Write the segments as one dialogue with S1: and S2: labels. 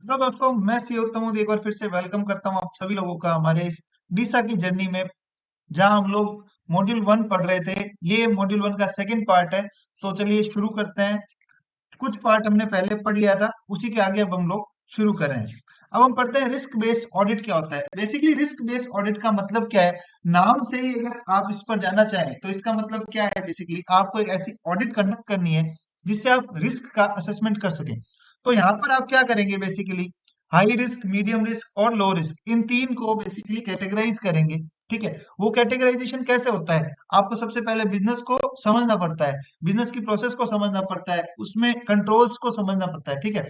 S1: तो दोस्तों, मैं सी उत्तम हूँ, एक बार फिर से वेलकम करता हूँ आप सभी लोगों का हमारे इस डीसा की जर्नी में, जहाँ हम लोग मॉड्यूल 1 पढ़ रहे थे। ये मॉड्यूल 1 का सेकंड पार्ट है। तो चलिए शुरू करते हैं। कुछ पार्ट हमने पहले पढ़ लिया था, उसी के आगे अब हम लोग शुरू कर रहे हैं। अब हम पढ़ते हैं रिस्क बेस्ड ऑडिट क्या होता है। बेसिकली रिस्क बेस्ड ऑडिट का मतलब क्या है, नाम से ही अगर आप इस पर जाना चाहें तो इसका मतलब क्या है। बेसिकली आपको एक ऐसी ऑडिट कंडक्ट करनी है जिससे आप रिस्क का असेसमेंट कर सकें। तो यहाँ पर आप क्या करेंगे, basically high risk, medium risk और लो रिस्क, इन तीन को बेसिकली कैटेगराइज करेंगे। ठीक है, वो कैटेगराइजेशन कैसे होता है, आपको सबसे पहले बिजनेस को समझना पड़ता है, बिजनेस की प्रोसेस को समझना पड़ता है, उसमें कंट्रोल्स को समझना पड़ता है। ठीक है,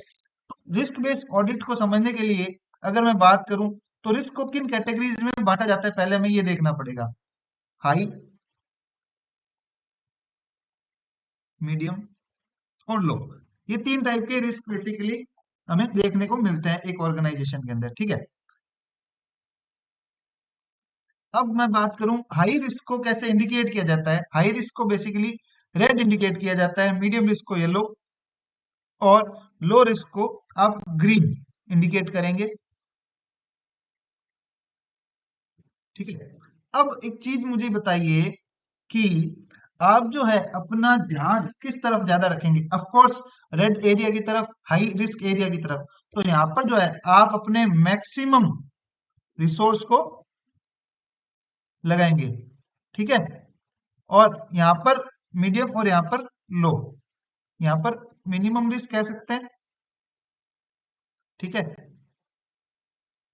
S1: रिस्क बेस्ड ऑडिट को समझने के लिए अगर मैं बात करूं तो रिस्क को किन कैटेगरीज में बांटा जाता है, पहले हमें ये देखना पड़ेगा। हाई, मीडियम और लो, ये तीन टाइप के रिस्क बेसिकली हमें देखने को मिलते हैं एक ऑर्गेनाइजेशन के अंदर। ठीक है, अब मैं बात करूं हाई रिस्क को कैसे इंडिकेट किया जाता है। हाई रिस्क को बेसिकली रेड इंडिकेट किया जाता है, मीडियम रिस्क को येलो और लो रिस्क को आप ग्रीन इंडिकेट करेंगे। ठीक है, अब एक चीज मुझे बताइए कि आप जो है अपना ध्यान किस तरफ ज्यादा रखेंगे। ऑफ कोर्स रेड एरिया की तरफ, हाई रिस्क एरिया की तरफ। तो यहाँ पर जो है आप अपने मैक्सिमम रिसोर्स को लगाएंगे। ठीक है, और यहाँ पर मीडियम और यहाँ पर लो, यहाँ पर मिनिमम रिस्क कह सकते हैं। ठीक है,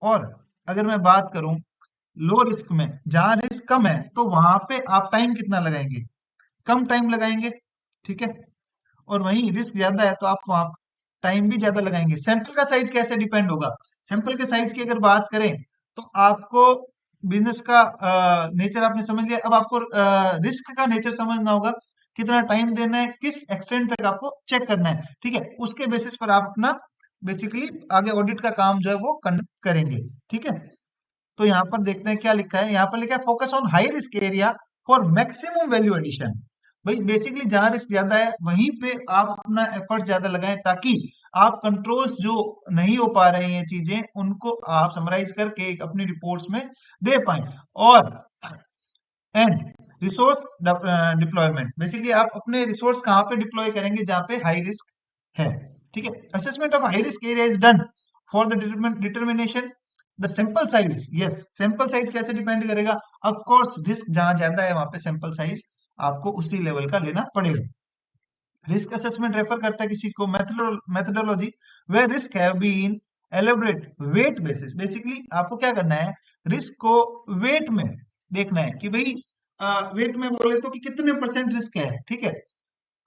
S1: और अगर मैं बात करूं लो रिस्क में, जहां रिस्क कम है तो वहां पे आप टाइम कितना लगाएंगे, कम टाइम लगाएंगे। ठीक है, और वहीं रिस्क ज्यादा है तो आप वहां टाइम भी ज्यादा लगाएंगे। सैंपल का साइज कैसे डिपेंड होगा, सैंपल के साइज की अगर बात करें तो आपको बिजनेस का नेचर आपने समझ लिया, अब आपको रिस्क का नेचर समझना होगा, कितना टाइम देना है, किस एक्सटेंट तक आपको चेक करना है। ठीक है, उसके बेसिस पर आप अपना बेसिकली आगे ऑडिट का काम जो है वो कंडक्ट करेंगे। ठीक है, तो यहाँ पर देखते हैं क्या लिखा है। यहाँ पर लिखा है focus on high risk area for maximum value addition. भाई बेसिकली जहां रिस्क ज्यादा है वहीं पे आप अपना एफर्ट ज्यादा लगाएं, ताकि आप कंट्रोल्स जो नहीं हो पा रही हैं चीजें, उनको आप समराइज करके एक अपनी रिपोर्ट्स में दे पाए। और एंड रिसोर्स डिप्लॉयमेंट, बेसिकली आप अपने रिसोर्स कहाँ पे डिप्लॉय करेंगे जहाँ पे हाई रिस्क है। ठीक है, assessment of high risk area is done for the determination the sample size. Yes, sample size कैसे डिपेंड करेगा, ऑफ कोर्स रिस्क जहां ज्यादा है वहां पे सैंपल साइज आपको उसी लेवल का लेना पड़ेगा। रिस्क असेसमेंट रेफर करता है किस चीज को, methodology where risk have been elaborate weight basis. Basically आपको क्या करना है, रिस्क को वेट में देखना है कि भाई वेट में बोले तो कि कितने परसेंट रिस्क है। ठीक है,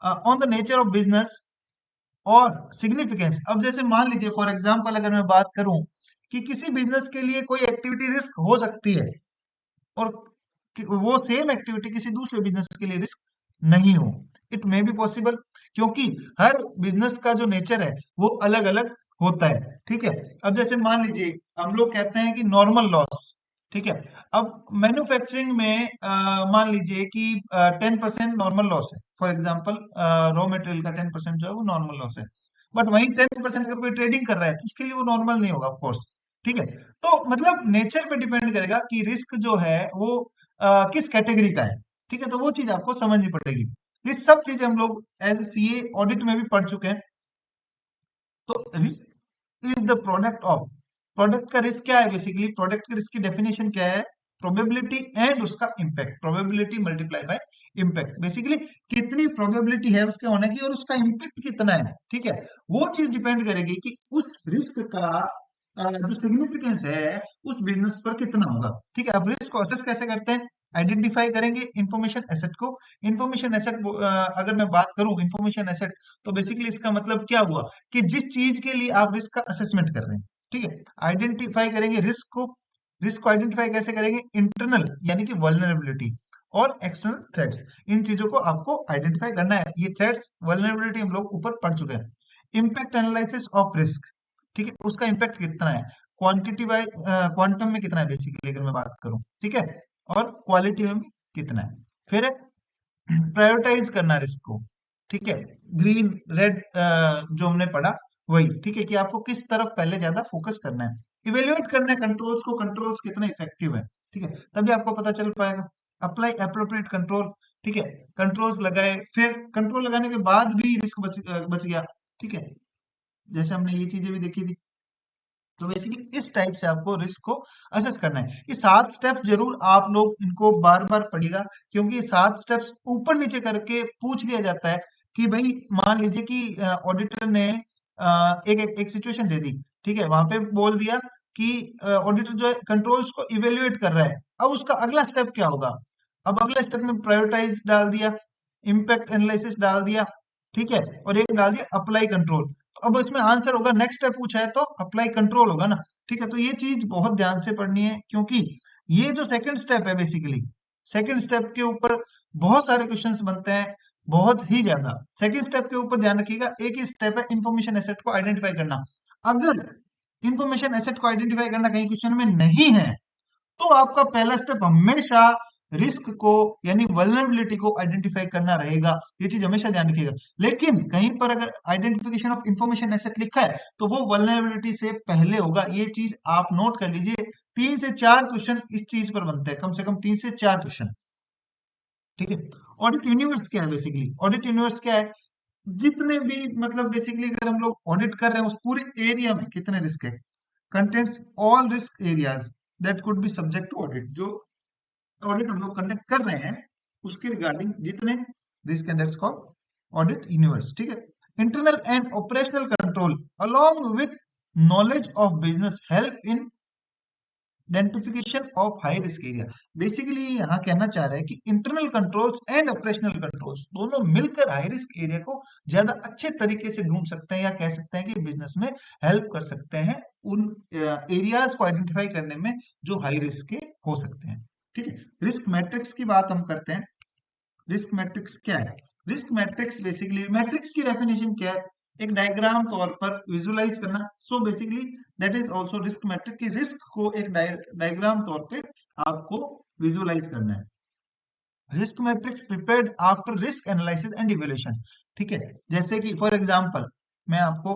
S1: on the nature of business और सिग्निफिकेंस। अब जैसे मान लीजिए फॉर एग्जांपल अगर मैं बात करूं कि किसी बिजनेस के लिए कोई एक्टिविटी रिस्क हो सकती है और वो सेम एक्टिविटी किसी दूसरे बिजनेस के लिए रिस्क नहीं हो, इट मे बी पॉसिबल, क्योंकि हर बिजनेस का जो नेचर है वो अलग अलग होता है। ठीक है, अब जैसे मान लीजिए हम लोग कहते हैं कि नॉर्मल लॉस। ठीक है, अब मैन्युफैक्चरिंग में मान लीजिए कि 10% नॉर्मल लॉस है, फॉर एग्जांपल रॉ मटेरियल का 10% जो है वो नॉर्मल लॉस है। बट वहीं 10% अगर कोई ट्रेडिंग कर रहा है तो उसके लिए वो नॉर्मल नहीं होगा, ऑफ कोर्स। ठीक है, तो मतलब नेचर पे डिपेंड करेगा कि रिस्क जो है वो किस कैटेगरी का है। ठीक है, तो वो चीज आपको समझनी पड़ेगी। ये सब चीजें हम लोग एज सीए ऑडिट में भी पढ़ चुके हैं। तो risk is the product of, product का रिस्क क्या है, बेसिकली प्रोडक्ट के रिस्क की डेफिनेशन क्या है, प्रोबेबिलिटी एंड उसका impact, probability multiply by impact. Basically कितनी प्रोबेबिलिटी है उसके होने की और उसका इम्पैक्ट कितना है। ठीक है, वो चीज डिपेंड करेगी कि उस रिस्क का जो सिग्निफिकेंस है उस बिजनेस पर कितना होगा। ठीक है, अब रिस्क को असेस कैसे करते हैं, आइडेंटिफाई करेंगे इंफॉर्मेशन एसेट को। इंफॉर्मेशन एसेट अगर मैं बात करूं इंफॉर्मेशन एसेट, तो बेसिकली इसका मतलब क्या हुआ कि जिस चीज के लिए आप रिस्क का असेसमेंट कर रहे हैं। ठीक है, आइडेंटिफाई करेंगे रिस्क को। रिस्क को आइडेंटिफाई कैसे करेंगे, इंटरनल यानी कि वल्नरेबिलिटी और एक्सटर्नल थ्रेट्स, इन चीजों को आपको आइडेंटिफाई करना है। ये थ्रेट्स वल्नरेबिलिटी हम लोग ऊपर पढ़ चुके हैं। इम्पैक्ट एनालिसिस ऑफ रिस्क, ठीक है, उसका इम्पैक्ट कितना है, क्वांटिटी बाय क्वांटम में कितना है बेसिकली अगर मैं बात करूं। ठीक है, और क्वालिटी में भी कितना है। फिर प्रायोरिटाइज करना रिस्क को। ठीक है, ग्रीन रेड जो हमने पढ़ा वही ठीक है कि आपको किस तरफ पहले ज्यादा फोकस करना है, इवेल्युएट करना है कंट्रोल्स को, कंट्रोल्स कितना इफेक्टिव है, ठीक है, तभी आपको पता चल पाएगा। अप्लाई अप्रोप्रिएट कंट्रोल, ठीक है, कंट्रोल्स लगाए, फिर कंट्रोल लगाने के बाद भी रिस्क बच गया, ठीक है, जैसे हमने ये चीजें भी देखी थी। तो बेसिकली इस टाइप से आपको रिस्क को असेस करना है। ये 7 स्टेप जरूर आप लोग इनको बार बार पढ़िएगा, क्योंकि ये 7 स्टेप्स ऊपर नीचे करके पूछ लिया जाता है कि भाई मान लीजिए कि ऑडिटर ने एक सिचुएशन दे दी, ठीक है, वहां पे बोल दिया कि ऑडिटर जो है कंट्रोल्स को इवेल्युएट कर रहा है, अब उसका अगला स्टेप क्या होगा। अब अगला स्टेप में प्रायोरिटाइज डाल दिया, इम्पैक्ट एनालिसिस डाल दिया, ठीक है, और एक डाल दिया अप्लाई कंट्रोल। तो अब इसमें आंसर होगा, नेक्स्ट स्टेप पूछा है तो अप्लाई कंट्रोल होगा ना, ठीक है। तो ये चीज बहुत ध्यान से पढ़नी है, क्योंकि ये जो सेकंड स्टेप है बेसिकली, सेकंड स्टेप के ऊपर बहुत सारे क्वेश्चंस बनते हैं, बहुत ही ज्यादा। सेकंड स्टेप के ऊपर ध्यान रखिएगा, एक ही स्टेप है इंफॉर्मेशन एसेट को आइडेंटिफाई करना। अगर इंफॉर्मेशन एसेट को आइडेंटिफाई करना कहीं क्वेश्चन में नहीं है, तो आपका पहला स्टेप हमेशा रिस्क को यानी वल्नरेबिलिटी को आइडेंटिफाई करना रहेगा, ये चीज हमेशा ध्यान रखिएगा। लेकिन कहीं पर अगर आइडेंटिफिकेशन ऑफ इंफॉर्मेशन एसेट लिखा है, तो वो वल्नरेबिलिटी से पहले होगा, ये चीज आप नोट कर लीजिए। 3 से 4 क्वेश्चन इस चीज पर बनते हैं, कम से कम 3 से 4 क्वेश्चन, ठीक है। ऑडिट यूनिवर्स क्या है, बेसिकली ऑडिट यूनिवर्स क्या है, जितने भी मतलब बेसिकली अगर हम लोग ऑडिट कर रहे हैं उस पूरे एरिया में कितने रिस्क है, contents all risk areas that could be subject to audit. जो ऑडिट हम लोग कंडक्ट कर रहे हैं उसके रिगार्डिंग जितने रिस्क है, दैट्स कॉल्ड ऑडिट यूनिवर्स, ठीक है। Internal and operational control along with knowledge of business help in identification of high risk area. Basically यहाँ कहना चाह रहा है कि internal controls and operational controls दोनों मिलकर हाई रिस्क एरिया को ज्यादा अच्छे तरीके से ढूंढ सकते हैं, या कह सकते हैं कि बिजनेस में हेल्प कर सकते हैं उन एरियाज को आइडेंटिफाई करने में जो हाई रिस्क के हो सकते हैं, ठीक है। रिस्क मैट्रिक्स की बात हम करते हैं। रिस्क मैट्रिक्स क्या है, रिस्क मैट्रिक्स बेसिकली मैट्रिक्स की डेफिनेशन क्या है, एक डायग्राम तौर पर विजुअलाइज करना। So basically that is also risk matrix की रिस्क को एक डायग्राम तौर पे आपको विजुअलाइज करना है। Risk matrix prepared after risk analysis and evaluation, ठीक है। जैसे कि फॉर एग्जांपल मैं आपको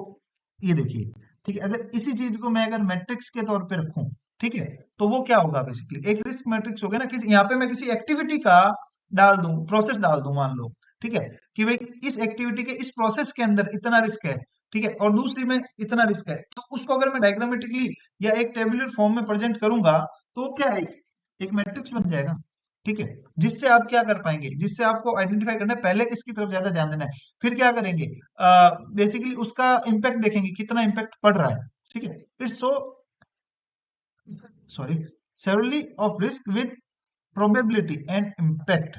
S1: ये देखिए, ठीक है, अगर इसी चीज को मैं अगर मैट्रिक्स के तौर पे रखूं, ठीक है, तो वो क्या होगा, बेसिकली एक रिस्क मैट्रिक्स हो गया ना, किसी यहाँ पे मैं किसी एक्टिविटी का डाल दूं, प्रोसेस डाल दूं, मान लो, ठीक है, कि भाई इस एक्टिविटी के इस प्रोसेस के अंदर इतना रिस्क है, ठीक है, और दूसरी में इतना रिस्क है, तो उसको अगर मैं डायग्रामेटिकली या एक टेबुलर फॉर्म में प्रेजेंट करूंगा, तो वो क्या है, एक मैट्रिक्स बन जाएगा, ठीक है। जिससे आप क्या कर पाएंगे, जिससे आपको आइडेंटिफाई करना है पहले किसकी तरफ ज्यादा ध्यान देना है, फिर क्या करेंगे, बेसिकली उसका इम्पैक्ट देखेंगे कितना इम्पैक्ट पड़ रहा है, ठीक है। It's so sorry severally of risk with probability and impact,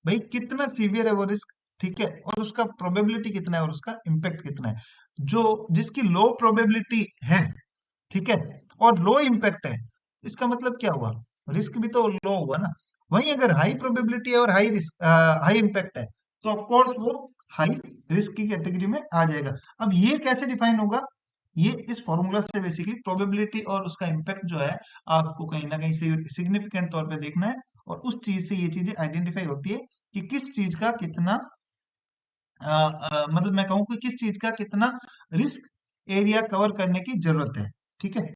S1: भाई कितना सीवियर है वो रिस्क, ठीक है, और उसका प्रोबेबिलिटी कितना है और उसका इम्पैक्ट कितना है। जो जिसकी लो प्रोबेबिलिटी है, ठीक है, और लो इम्पैक्ट है, इसका मतलब क्या हुआ, रिस्क भी तो लो हुआ ना। वहीं अगर हाई प्रोबेबिलिटी है और हाई रिस्क हाई इम्पैक्ट है, तो ऑफ कोर्स वो हाई रिस्क की कैटेगरी में आ जाएगा। अब ये कैसे डिफाइन होगा, ये इस फॉर्मूला से बेसिकली प्रोबेबिलिटी और उसका इम्पैक्ट जो है आपको कहीं ना कहीं सिग्निफिकेंट तौर पे देखना है, और उस चीज से ये चीजें आइडेंटिफाई होती है कि किस चीज का कितना मतलब मैं कहूँ कि किस चीज का कितना रिस्क एरिया कवर करने की जरूरत है, ठीक है।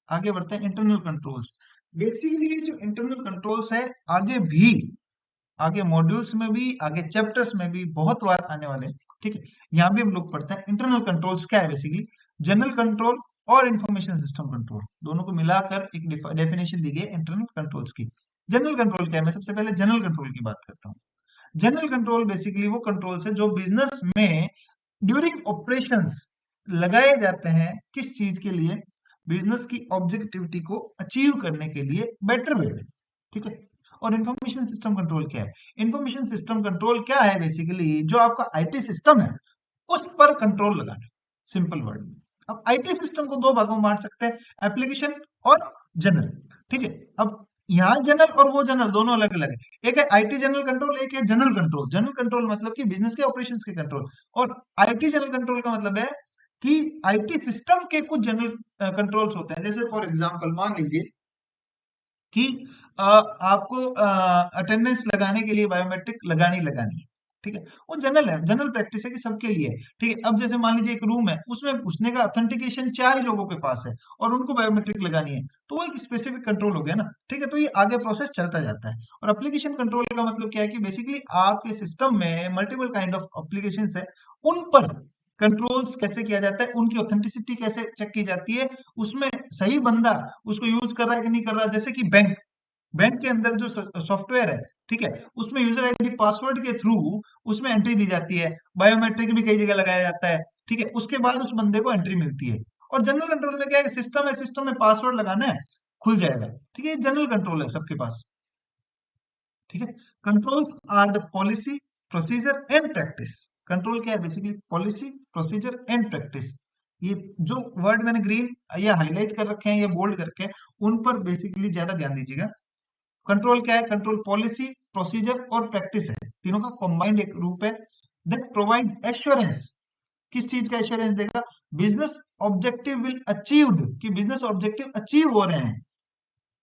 S1: आगे बढ़ते हैं इंटरनल कंट्रोल्स। बेसिकली जो इंटरनल कंट्रोल्स है, आगे भी आगे मॉड्यूल्स में भी आगे चैप्टर्स में भी बहुत बार आने वाले हैं, ठीक है। यहाँ भी हम लोग पढ़ते हैं इंटरनल कंट्रोल्स क्या है, बेसिकली जनरल कंट्रोल और इंफॉर्मेशन सिस्टम कंट्रोल दोनों को मिलाकर एक डेफिनेशन दी गई है इंटरनल कंट्रोल्स की। जनरल कंट्रोल क्या है, मैं सबसे पहले जनरल कंट्रोल की बात करता हूँ। जनरल कंट्रोल बेसिकली वो कंट्रोल्स है जो बिजनेस में ड्यूरिंग ऑपरेशंस लगाए जाते हैं, किस चीज के लिए, बिजनेस की ऑब्जेक्टिविटी को अचीव करने के लिए बेटर वे में, ठीक है। और इंफॉर्मेशन सिस्टम कंट्रोल क्या है, इंफॉर्मेशन सिस्टम कंट्रोल क्या है, बेसिकली जो आपका आईटी सिस्टम है उस पर कंट्रोल लगाना, सिंपल वर्ड में। अब आईटी सिस्टम को 2 भागों में बांट सकते हैं, एप्लीकेशन और जनरल, ठीक है। अब यहाँ जनरल और वो जनरल दोनों अलग अलग है, एक है आईटी जनरल कंट्रोल, एक है जनरल कंट्रोल। जनरल कंट्रोल मतलब कि बिजनेस के ऑपरेशंस के कंट्रोल, और आईटी जनरल कंट्रोल का मतलब है कि आईटी सिस्टम के कुछ जनरल कंट्रोल्स होते हैं। जैसे फॉर एग्जांपल मान लीजिए कि आपको अटेंडेंस लगाने के लिए बायोमेट्रिक लगानी लगानी है, ठीक है, वो जनरल है, जनरल प्रैक्टिस है कि सबके लिए है। ठीक है, अब जैसे मान लीजिए एक रूम है, उसमें घुसने का ऑथेंटिकेशन 4 ही लोगों के पास है और उनको बायोमेट्रिक लगानी है, तो वो एक स्पेसिफिक कंट्रोल हो गया ना। ठीक है, तो ये आगे प्रोसेस चलता जाता है। और एप्लीकेशन कंट्रोल का मतलब क्या है कि बेसिकली आपके सिस्टम में मल्टीपल काइंड ऑफ एप्लीकेशन है, उन पर कंट्रोल्स कैसे किया जाता है, उनकी ऑथेंटिसिटी कैसे चेक की जाती है, उसमें सही बंदा उसको यूज कर रहा है कि नहीं कर रहा। जैसे कि बैंक, बैंक के अंदर जो सॉफ्टवेयर है, ठीक है, उसमें यूजर आईडी पासवर्ड के थ्रू उसमें एंट्री दी जाती है, बायोमेट्रिक भी कई जगह लगाया जाता है। ठीक है, उसके बाद उस बंदे को एंट्री मिलती है। और जनरल कंट्रोल में क्या है, सिस्टम है, सिस्टम में पासवर्ड लगाना है, खुल जाएगा। ठीक है, जनरल कंट्रोल है सबके पास। ठीक है, controls are the policy, procedure and practice. Control क्या है, basically policy, procedure and practice. ये जो वर्ड मैंने ग्रीन या हाईलाइट कर रखे हैं या बोल्ड करके हैं, उन पर बेसिकली ज्यादा ध्यान दीजिएगा। कंट्रोल क्या है, कंट्रोल पॉलिसी, प्रोसीजर और प्रैक्टिस है, तीनों का कंबाइंड एक रूप है। दैट प्रोवाइड एश्योरेंस, किस चीज का एश्योरेंस देगा, बिजनेस ऑब्जेक्टिव विल अचीव्ड, कि बिजनेस ऑब्जेक्टिव अचीव हो रहे हैं।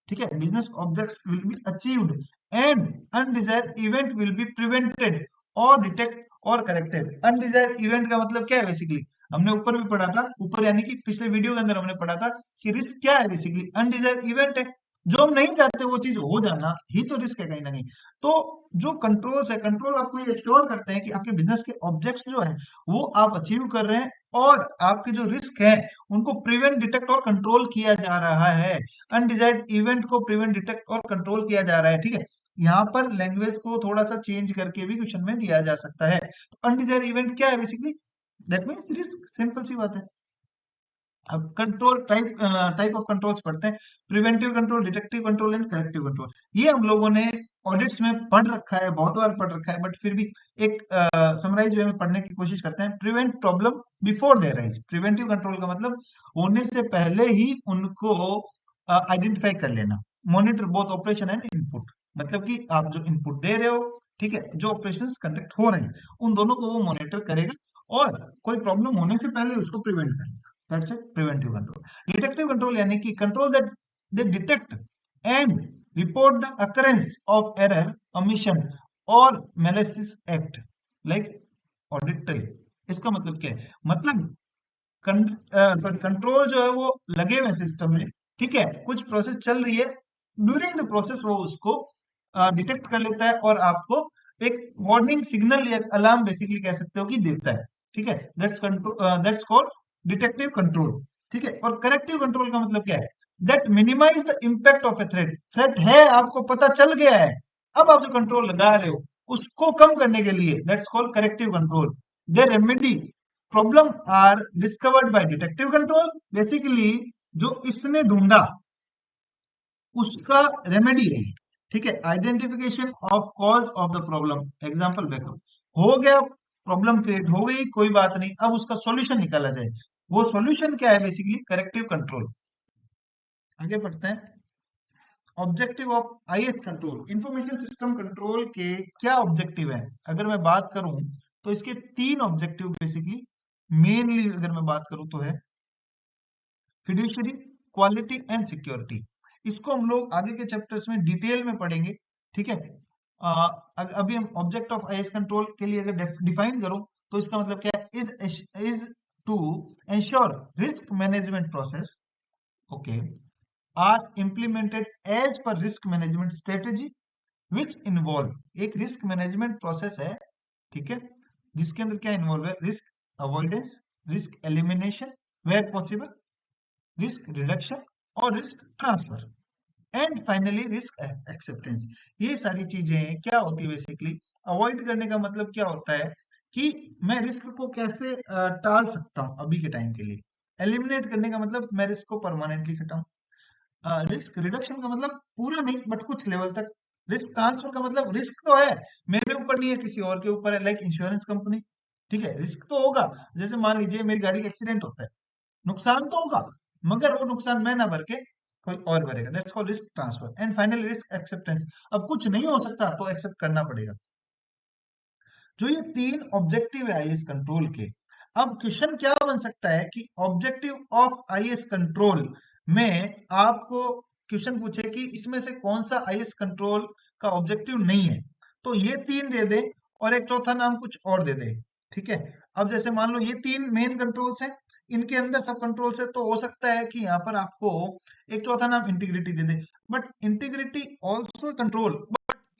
S1: ठीक है, business objects will be achieved and undesired event will be prevented और डिटेक्ट और करेक्टेड। अनडिजायर्ड इवेंट का मतलब क्या है, बेसिकली हमने ऊपर भी पढ़ा था, ऊपर यानी कि पिछले वीडियो के अंदर हमने पढ़ा था कि रिस्क क्या है, बेसिकली अनडिजायर्ड इवेंट है, जो हम नहीं चाहते वो चीज हो जाना ही तो रिस्क है कहीं ना कहीं। तो जो कंट्रोल्स है, कंट्रोल आपको ये श्योर करते हैं कि आपके बिजनेस के ऑब्जेक्ट्स जो है वो आप अचीव कर रहे हैं, और आपके जो रिस्क है उनको प्रिवेंट, डिटेक्ट और कंट्रोल किया जा रहा है। अनडिजायर्ड इवेंट को प्रिवेंट, डिटेक्ट और कंट्रोल किया जा रहा है। ठीक है, यहाँ पर लैंग्वेज को थोड़ा सा चेंज करके भी क्वेश्चन में दिया जा सकता है। तो अनडिजायर्ड इवेंट क्या है, basically that means risk, simple सी बात है। अब control type, type of controls पढ़ते हैं, preventive control, detective control and corrective control. ये हम लोगों ने ऑडिट्स में पढ़ रखा है, बहुत बार पढ़ रखा है, बट फिर भी एक समराइज वे में पढ़ने की कोशिश करते हैं। Prevent problem before they arise, preventive control का मतलब होने से पहले ही उनको आइडेंटिफाई कर लेना। Monitor both operation and input, मतलब कि आप जो इनपुट दे रहे हो, ठीक है, जो ऑपरेशंस कंडक्ट हो रहे हैं, उन दोनों को वो मॉनिटर करेगा और कोई प्रॉब्लम होने से पहले उसको प्रिवेंट करेगा। That's it, preventive control. Detective control यानी कि control that they detect and report the occurrence of error, omission or malicious act like audit trail। इसका मतलब क्या है, मतलब कंट्रोल जो है वो लगे हुए सिस्टम में, ठीक है, कुछ प्रोसेस चल रही है, ड्यूरिंग द प्रोसेस वो उसको डिटेक्ट कर लेता है और आपको एक वार्निंग सिग्नल या अलार्म बेसिकली कह सकते हो कि देता है। ठीक है, दैट्स कॉल्ड डिटेक्टिव कंट्रोल। ठीक है, और करेक्टिव कंट्रोल का मतलब क्या है, that minimize the impact of a threat. Threat है, आपको पता चल गया है, अब आप जो कंट्रोल लगा रहे हो उसको कम करने के लिए, that's called corrective control. They remedy problem are discovered by detective control, basically जो इसने ढूंढा उसका रेमेडी है। ठीक है, identification of cause of the problem, example backup हो गया, प्रॉब्लम क्रिएट हो गई, कोई बात नहीं, अब उसका सॉल्यूशन निकाला जाए, वो सॉल्यूशन क्या है, बेसिकली करेक्टिव कंट्रोल। आगे बढ़ते हैं। Objective of IS control, information system control के क्या ऑब्जेक्टिव है, अगर मैं बात करूं तो इसके 3 ऑब्जेक्टिव बेसिकली, मेनली अगर मैं बात करूं तो है फिड्यूशियरी, क्वालिटी एंड सिक्योरिटी। इसको हम लोग आगे के चैप्टर्स में डिटेल में पढ़ेंगे। ठीक है, अभी हम ऑब्जेक्ट ऑफ आईएस कंट्रोल के लिए अगर डिफाइन करो तो इसका मतलब क्या है, is to ensure risk management process, okay, are implemented as पर risk management strategy which involve, एक रिस्क मैनेजमेंट प्रोसेस है, ठीक है, जिसके अंदर क्या इन्वॉल्व है, risk avoidance, risk elimination where possible, risk reduction और risk transfer and finally risk acceptance. ये सारी चीजें क्या होती है, बेसिकली अवॉइड करने का मतलब क्या होता है कि मैं रिस्क को कैसे टाल सकता हूं अभी के टाइम के लिए। एलिमिनेट करने का मतलब मैं रिस्क को परमानेंटली हटाऊं। रिस्क रिडक्शन का मतलब पूरा नहीं बट कुछ लेवल तक। रिस्क ट्रांसफर का मतलब रिस्क तो है, मेरे ऊपर नहीं है, किसी और के ऊपर है, लाइक इंश्योरेंस कंपनी। ठीक है, रिस्क तो होगा, जैसे मान लीजिए मेरी गाड़ी का एक्सीडेंट होता है, नुकसान तो होगा, मगर वो नुकसान मैं ना भर के कोई और भरेगा, that's called risk transfer and finally risk acceptance. अब कुछ नहीं हो सकता तो एक्सेप्ट करना पड़ेगा। जो ये 3 ऑब्जेक्टिव है आईएएस कंट्रोल के, अब क्वेश्चन क्या बन सकता है कि ऑब्जेक्टिव ऑफ आईएएस कंट्रोल में आपको क्वेश्चन पूछे कि इसमें से कौन सा आईएएस कंट्रोल का ऑब्जेक्टिव नहीं है, तो ये 3 दे दे और एक चौथा नाम कुछ और दे दे। ठीक है, अब जैसे मान लो ये तीन मेन कंट्रोल्स हैं, इनके अंदर सब कंट्रोल्स है, तो हो सकता है कि यहाँ पर आपको एक चौथा नाम integrity they they, but integrity also control,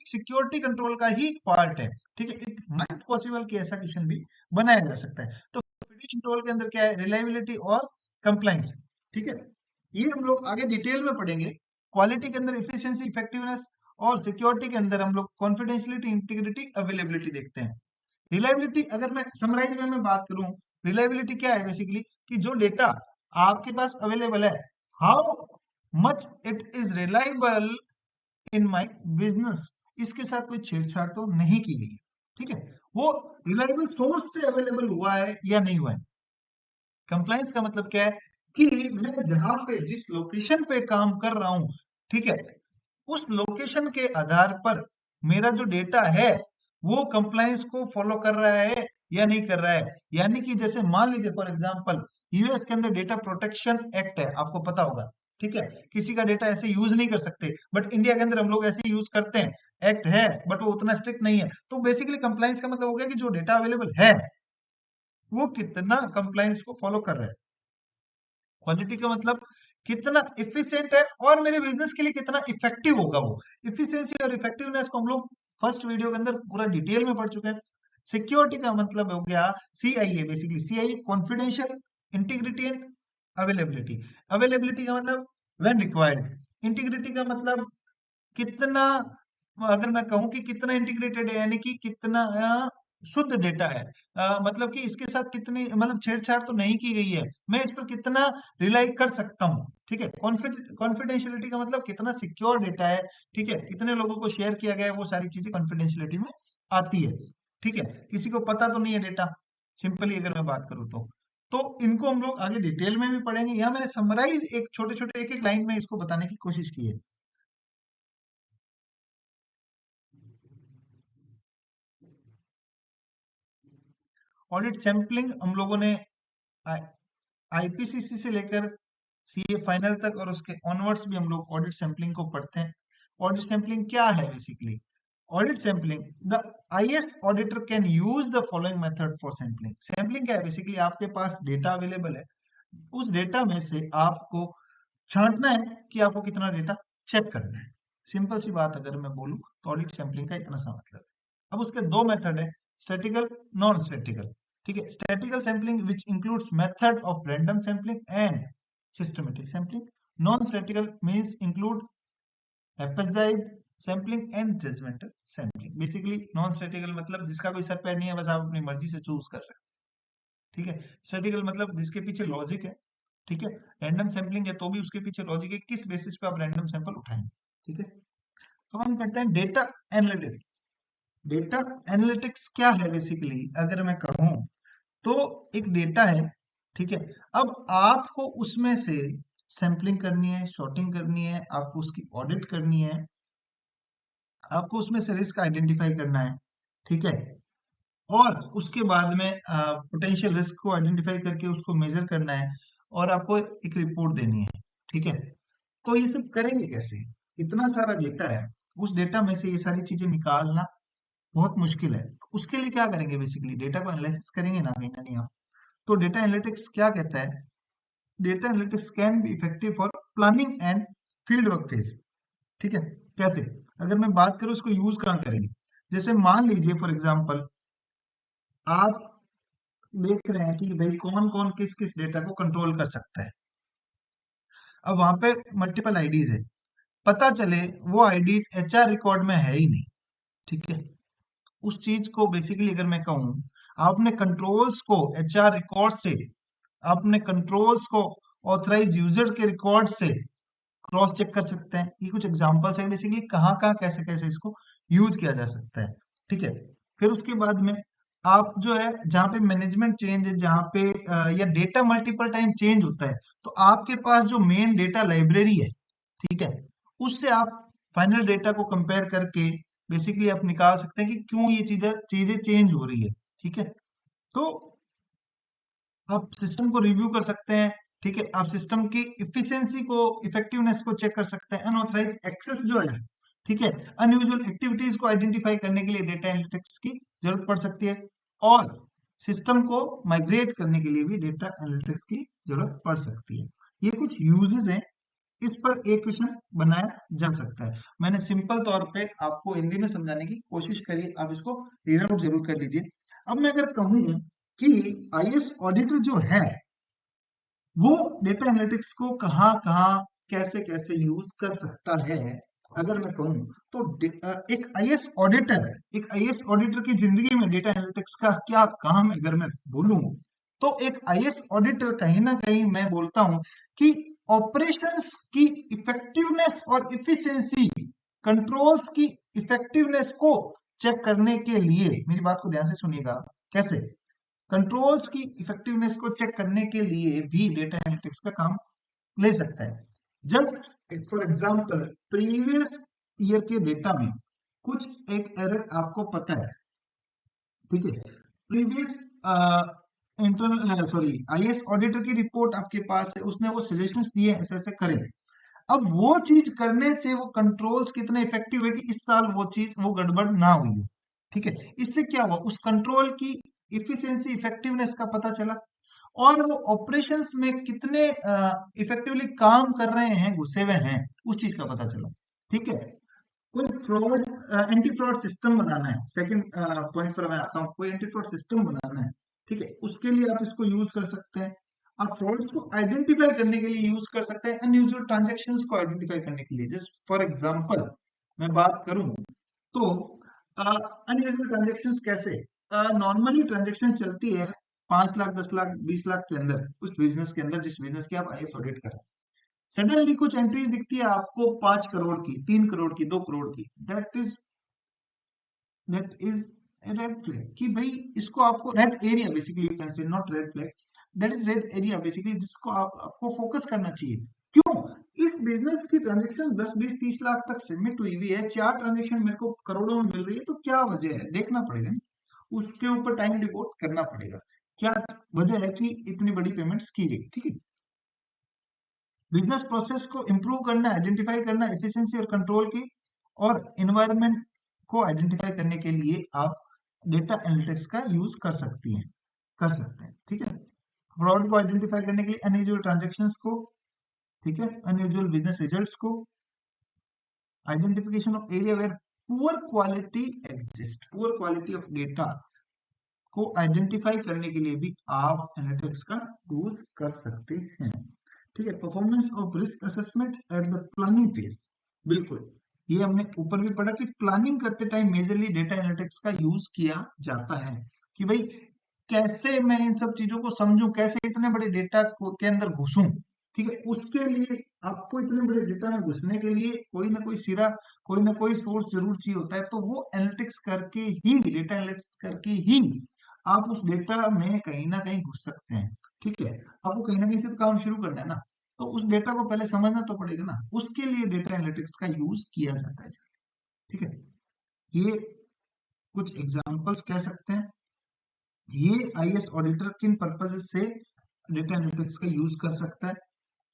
S1: security control का ही पार्ट है। ठीक है, इट माइट पॉसिबल कि ऐसा क्वेश्चन भी बनाया जा सकता है। तो फिडिश कंट्रोल के अंदर क्या है, रिलायबिलिटी और कंप्लाइंस। ठीक है, ये हम लोग आगे डिटेल में पढ़ेंगे। क्वालिटी के अंदर इफिशियंसी, इफेक्टिवनेस, और सिक्योरिटी के अंदर हम लोग कॉन्फिडेंशियलिटी, इंटीग्रिटी, अवेलेबिलिटी देखते हैं। रिलायबिलिटी अगर मैं समराइज में मैं बात करूं, रिलायबिलिटी क्या है बेसिकली, कि जो डेटा आपके पास अवेलेबल है, how much it is reliable in my business, इसके साथ कोई छेड़छाड़ तो नहीं की गई है। ठीक है, वो रिलायबल सोर्स से अवेलेबल हुआ है या नहीं हुआ है। कंप्लायंस का मतलब क्या है, कि मैं जहां पे जिस लोकेशन पे काम कर रहा हूं, ठीक है, उस लोकेशन के आधार पर मेरा जो डेटा है वो कंप्लायंस को फॉलो कर रहा है या नहीं कर रहा है। यानी कि जैसे मान लीजिए फॉर एग्जांपल, यूएस के अंदर डेटा प्रोटेक्शन एक्ट है, आपको पता होगा। ठीक है, किसी का डेटा ऐसे यूज नहीं कर सकते, बट इंडिया के अंदर हम लोग ऐसे यूज करते हैं। एक्ट है बट वो उतना स्ट्रिक्ट नहीं है। तो बेसिकली कंप्लायंस का मतलब हो गया कि जो डेटा अवेलेबल है वो कितना कंप्लायंस को फॉलो कर रहा है। क्वालिटी का मतलब कितना इफिशिएंट है और मेरे बिजनेस के लिए कितना इफेक्टिव होगा वो। इफिशिएंसी और इफेक्टिवनेस को हम लोग फर्स्ट वीडियो के अंदर पूरा डिटेल में पढ़ चुके हैं। सिक्योरिटी का मतलब हो गया CIA, basically CIA confidential, integrity and availability. Availability का मतलब व्हेन रिक्वायर्ड। इंटीग्रिटी का मतलब कितना, अगर मैं कहूं कि कितना इंटीग्रेटेड है, यानी कि कितना शुद्ध डेटा है। मतलब कि इसके साथ कितनी मतलब छेड़छाड़ तो नहीं की गई है, मैं इस पर कितना रिलाई कर सकता हूँ। ठीक है, कॉन्फिडेंशियलिटी का मतलब कितना सिक्योर डेटा है। ठीक है, कितने लोगों को शेयर किया गया है, वो सारी चीजें कॉन्फिडेंशियलिटी में आती है। ठीक है, किसी को पता तो नहीं है डेटा, सिंपली अगर मैं बात करूँ तो इनको हम लोग आगे डिटेल में भी पढ़ेंगे। यहाँ मैंने समराइज एक छोटे छोटे एक एक लाइन में इसको बताने की कोशिश की है। ऑडिट सैंपलिंग हम लोगों ने आईपीसीसी से लेकर सीए फाइनल तक और उसके ऑनवर्ड्स भी हम लोग ऑडिट सैंपलिंग को पढ़ते हैं। ऑडिट सैंपलिंग क्या है basically, audit sampling, the IAS auditor can use the following method for sampling. Sampling क्या है, बेसिकली आपके पास डेटा अवेलेबल है, उस डेटा में से आपको छांटना है कि आपको कितना डेटा चेक करना है। सिंपल सी बात अगर मैं बोलूं तो ऑडिट सैंपलिंग का इतना सा मतलब है। अब उसके दो मेथड है, स्टैटिकल, नॉन स्टैटिकल। ठीक है, statistical sampling which includes method of random sampling and systematic sampling. Non statistical means include haphazard sampling and judgmental sampling. Basically non statistical मतलब जिसका कोई सर पैर नहीं है, बस आप अपनी मर्जी से चूज कर रहे हैं। ठीक है, स्टैटिकल मतलब जिसके पीछे लॉजिक है। ठीक है, रैंडम सैंपलिंग है तो भी उसके पीछे लॉजिक है, किस बेसिस पे आप रैंडम सैंपल उठाएंगे। ठीक है, अब हम करते हैं डेटा एनालिटिक्स। डेटा एनालिटिक्स क्या है बेसिकली, अगर मैं कहूं तो एक डेटा है। ठीक है, अब आपको उसमें से सैंपलिंग करनी है, शॉर्टिंग करनी है, आपको उसकी ऑडिट करनी है, आपको उसमें से रिस्क आइडेंटिफाई करना है। ठीक है, और उसके बाद में पोटेंशियल रिस्क को आइडेंटिफाई करके उसको मेजर करना है, और आपको एक रिपोर्ट देनी है। ठीक है, तो ये सब करेंगे कैसे, इतना सारा डेटा है, उस डेटा में से ये सारी चीजें निकालना बहुत मुश्किल है। उसके लिए क्या करेंगे, बेसिकली डेटा को एनालिसिस करेंगे ना, कहीं ना कहीं आप। तो डेटा एनालिटिक्स क्या कहता है, data analytics can be effective for planning and field work phase. ठीक है, कैसे, अगर मैं बात करूं इसको यूज कहाँ करेंगे, जैसे मान लीजिए फॉर एग्जांपल आप देख रहे हैं कि भाई कौन कौन किस किस डेटा को कंट्रोल कर सकता है। अब वहां पे मल्टीपल आईडीज है, पता चले वो आईडीज एचआर रिकॉर्ड में है ही नहीं। ठीक है, उस चीज को बेसिकली अगर मैं कहूँ, आपने कंट्रोल्स को एचआर रिकॉर्ड से, आपने कंट्रोल्स को ऑथराइज यूजर के रिकॉर्ड से क्रॉस चेक कर सकते हैं। ये कुछ एग्जांपल्स है बेसिकली कहाँ कहाँ कैसे कैसे इसको यूज किया जा सकता है। ठीक है, फिर उसके बाद में आप जो है जहाँ पे मैनेजमेंट चेंज है, जहाँ पे या डेटा मल्टीपल टाइम चेंज होता है, तो आपके पास जो मेन डेटा लाइब्रेरी है, ठीक है, उससे आप फाइनल डेटा को कंपेयर करके बेसिकली आप निकाल सकते हैं कि क्यों ये चीजें चीजें चेंज हो रही है। ठीक है, तो आप सिस्टम को रिव्यू कर सकते हैं। ठीक है, आप सिस्टम की इफिशियंसी को, इफेक्टिवनेस को चेक कर सकते हैं। अनऑथराइज एक्सेस जो है, ठीक है। अनयूजुअल एक्टिविटीज को आइडेंटिफाई करने के लिए डेटा एनालिटिक्स की जरूरत पड़ सकती है, और सिस्टम को माइग्रेट करने के लिए भी डेटा एनालिटिक्स की जरूरत पड़ सकती है। ये कुछ यूजेस हैं, इस पर एक क्वेश्चन बनाया जा सकता है। मैंने सिंपल तौर पे आपको हिंदी में समझाने की कोशिश करी, आप इसको रीड आउट जरूर कर लीजिए। अब मैं अगर कहूं कि आईएएस ऑडिटर जो है वो डेटा एनालिटिक्स को कहाँ कहाँ कैसे कैसे यूज कर सकता है, अगर मैं कहूँ तो एक आईएएस ऑडिटर की जिंदगी में डेटा एनालिटिक्स का क्या काम है, अगर मैं बोलूं तो एक आईएएस ऑडिटर कहीं ना कहीं मैं बोलता हूं कि ऑपरेशंस की इफेक्टिवनेस और इफिशिएंसी, कंट्रोल्स की इफेक्टिवनेस को चेक करने के लिए, मेरी बात को ध्यान से सुनिएगा, कैसे कंट्रोल्स की इफेक्टिवनेस को चेक करने के लिए भी डेटा एनालिटिक्स का काम ले सकता है। Just for example, previous year के डेटा में कुछ एक एरर आपको पता है, ठीक है, previous internal sorry IAS auditor की रिपोर्ट आपके पास है, उसने वो सजेशंस दिए ऐसे ऐसे करें। अब वो चीज करने से वो कंट्रोल्स कितने इफेक्टिव है कि इस साल वो चीज वो गड़बड़ ना हुई हो, ठीक है। इससे क्या हुआ, उस कंट्रोल की इफिशिएंसी इफेक्टिवनेस का पता चला, और वो ऑपरेशंस में कितने इफेक्टिवली काम कर रहे हैं, घुसे हुए हैं, उस चीज का पता चला, ठीक है। कोई फ्रॉड एंटी फ्रॉड सिस्टम बनाना है, सेकंड पॉइंट पर मैं आता हूँ, कोई एंटी फ्रॉड सिस्टम बनाना है, ठीक है, उसके लिए आप इसको यूज कर सकते हैं। आप फ्रॉड्स को आइडेंटिफाई करने के लिए यूज कर सकते हैं, अनयूजुअल ट्रांजैक्शंस को आइडेंटिफाई करने के लिए। जस्ट फॉर एग्जांपल मैं बात करूं तो अनयूजुअल ट्रांजैक्शंस कैसे, नॉर्मली ट्रांजैक्शन चलती है 5 लाख 10 लाख 20 लाख के अंदर, उस बिजनेस के अंदर जिस बिजनेस की आप आईएएस ऑडिट कर रहे हैं। सडनली कुछ एंट्रीज दिखती है आपको 5 करोड़ की, 3 करोड़ की, 2 करोड़ की, that is a red flag कि भाई इसको आपको red area, basically you can say not red flag, that is red area basically, जिसको आपको फोकस करना चाहिए। क्यों, इस बिजनेस की ट्रांजेक्शन 10 20 30 लाख तक सीमित हुई हुई है, 4 ट्रांजेक्शन मेरे को करोड़ों में मिल रही है, तो क्या वजह है देखना पड़ेगा ना, उसके ऊपर टाइम डिवोट करना पड़ेगा, क्या वजह है कि इतनी बड़ी पेमेंट्स की गई, ठीक है। बिजनेस प्रोसेस को इंप्रूव करना, आइडेंटिफाई करना, एफिशिएंसी और कंट्रोल की, और एनवायरनमेंट को आइडेंटिफाई करने के लिए आप डेटा एनालिटिक्स का यूज कर सकते हैं, ठीक है। फ्रॉड को आइडेंटिफाई करने के लिए अनयूजुअल ट्रांजेक्शन्स को, ठीक है, अनयूजुअल बिजनेस रिजल्ट्स को, identification of area where poor quality of data को आइडेंटिफाई करने के लिए भी आप एनालिटिक्स का यूज कर सकते हैं, ठीक है। Performance of risk assessment at the planning phase, बिल्कुल, ये हमने ऊपर भी पढ़ा कि प्लानिंग करते टाइम मेजरली डेटा एनालिटिक्स का यूज किया जाता है, कि भाई कैसे मैं इन सब चीजों को समझूं, कैसे इतने बड़े डेटा के अंदर घुसूं, ठीक है। उसके लिए आपको इतने बड़े डेटा में घुसने के लिए कोई ना कोई सिरा, कोई ना कोई सोर्स जरूर चाहिए होता है, तो वो एनालिटिक्स करके ही, डेटा एनालिसिस करके ही आप उस डेटा में कहीं ना कहीं घुस सकते हैं, ठीक है। आपको कहीं ना कहीं से तो काम शुरू करना है ना, तो उस डेटा को पहले समझना तो पड़ेगा ना, उसके लिए डेटा एनालिटिक्स का यूज किया जाता है, ठीक है। ये कुछ एग्जांपल्स कह सकते हैं, ये आईएएस ऑडिटर किन पर्पसेस से डेटा एनालिटिक्स का यूज कर सकता है,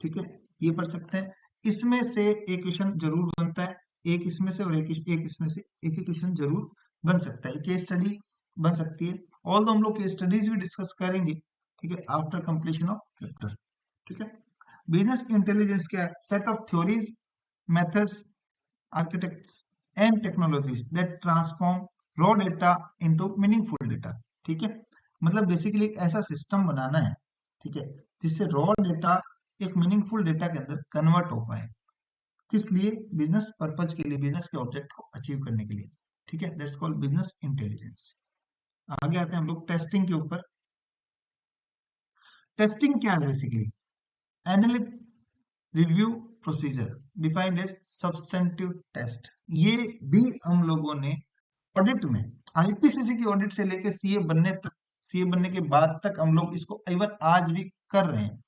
S1: ठीक है, ये पढ़ सकते हैं। इसमें से एक क्वेश्चन जरूर बनता है, एक इसमें से और एक इसमें से, एक ही क्वेश्चन जरूर बन सकता है, केस स्टडी बन सकती है, ऑल हम लोग केस स्टडीज भी डिस्कस करेंगे, ठीक है, आफ्टर कंप्लीशन ऑफ चैप्टर, ठीक है। बिजनेस इंटेलिजेंस क्या है, set of theories, methods, architects and technologies that transform raw data into meaningful data, ठीक है। मतलब बेसिकली ऐसा सिस्टम बनाना है, ठीक है, जिससे रॉ डेटा एक मीनिंगफुल डेटा के अंदर कन्वर्ट हो पाए, किस लिए, बिजनेस पर्पज के लिए, बिजनेस के ऑब्जेक्ट को अचीव करने के लिए, ठीक है, दैट्स कॉल्ड बिजनेस इंटेलिजेंस। आगे आते हैं हम लोग टेस्टिंग के ऊपर। टेस्टिंग क्या है, basically analytic review procedure defined as substantive test, ये भी हम लोगों ने ऑडिट में, आईपीसीसी की ऑडिट से लेकर सीए बनने के बाद तक हम लोग इसको इवन आज भी कर रहे हैं।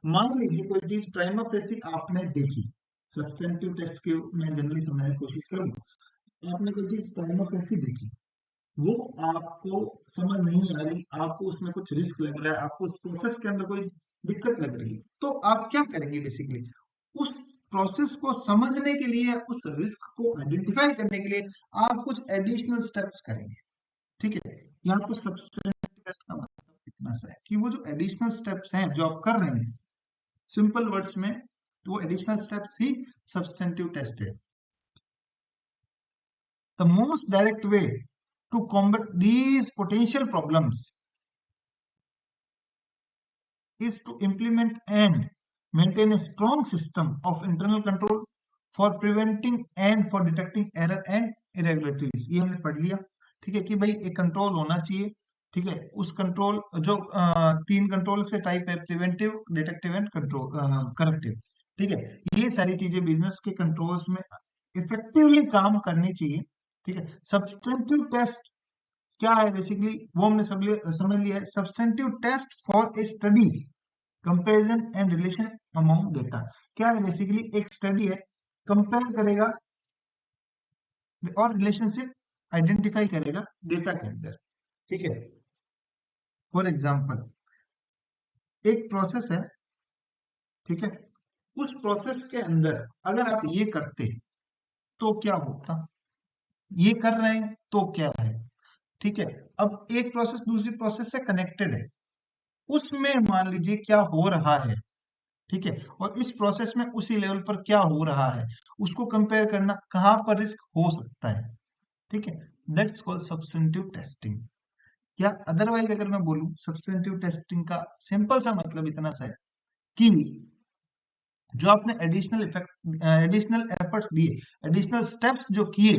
S1: मान लीजिए कोई चीज प्राइमा फेसी आपने देखी, सब्सटेंटिव टेस्ट के मैं जनरली समझाने की कोशिश करूंगा, आपने कोई चीज प्राइमा फेसी देखी, वो आपको समझ नहीं आ रही, आपको उसमें कुछ रिस्क लग रहा है, आपको उस प्रोसेस के अंदर कोई दिक्कत लग रही है, तो आप क्या करेंगे, बेसिकली उस प्रोसेस को समझने के लिए, उस रिस्क को आइडेंटिफाई करने के लिए आप कुछ एडिशनल स्टेप्स करेंगे। ठीक है, यहाँ पर सब्सटेंटिव टेस्ट का मतलब इतना सा है कि वो जो एडिशनल स्टेप्स हैं जो आप कर रहे हैं, सिंपल वर्ड्स में वो एडिशनल स्टेप्स ही सब्सटेंटिव टेस्ट है। The most direct way to combat these potential problems is to implement and maintain a strong system of internal control for preventing and for detecting error and irregularities। ये हमने पढ़ लिया। ठीक है कि भाई एक कंट्रोल होना चाहिए। ठीक है, उस कंट्रोल जो तीन कंट्रोल से टाइप है, preventive, detective and control, corrective. ठीक है, ये सारी चीजें बिजनेस के कंट्रोल्स में इफेक्टिवली काम करनी चाहिए। ठीक है, सब्सटेंटिव टेस्ट क्या है बेसिकली, वो हमने समझ लिया है। Substantive test for a study comparison and relation among data. क्या है बेसिकली, एक स्टडी है, कंपेयर करेगा और रिलेशनशिप आइडेंटिफाई करेगा डेटा के अंदर। ठीक है, फॉर एग्जांपल एक प्रोसेस है। ठीक है, उस प्रोसेस के अंदर अगर आप ये करते तो क्या होता, ये कर रहे हैं तो क्या है। ठीक है, अब एक प्रोसेस दूसरी प्रोसेस से कनेक्टेड है, उसमें मान लीजिए क्या हो रहा है। ठीक है, और इस प्रोसेस में उसी लेवल पर क्या हो रहा है उसको कंपेयर करना, कहां पर रिस्क हो सकता है। ठीक है, दैट्स कॉल्ड सब्सटेंटिव टेस्टिंग। या अदरवाइज अगर मैं बोलूं, सब्सटेंटिव टेस्टिंग का सिंपल सा मतलब इतना सा है कि जो आपने एडिशनल एफर्ट्स दिए, एडिशनल स्टेप्स जो किए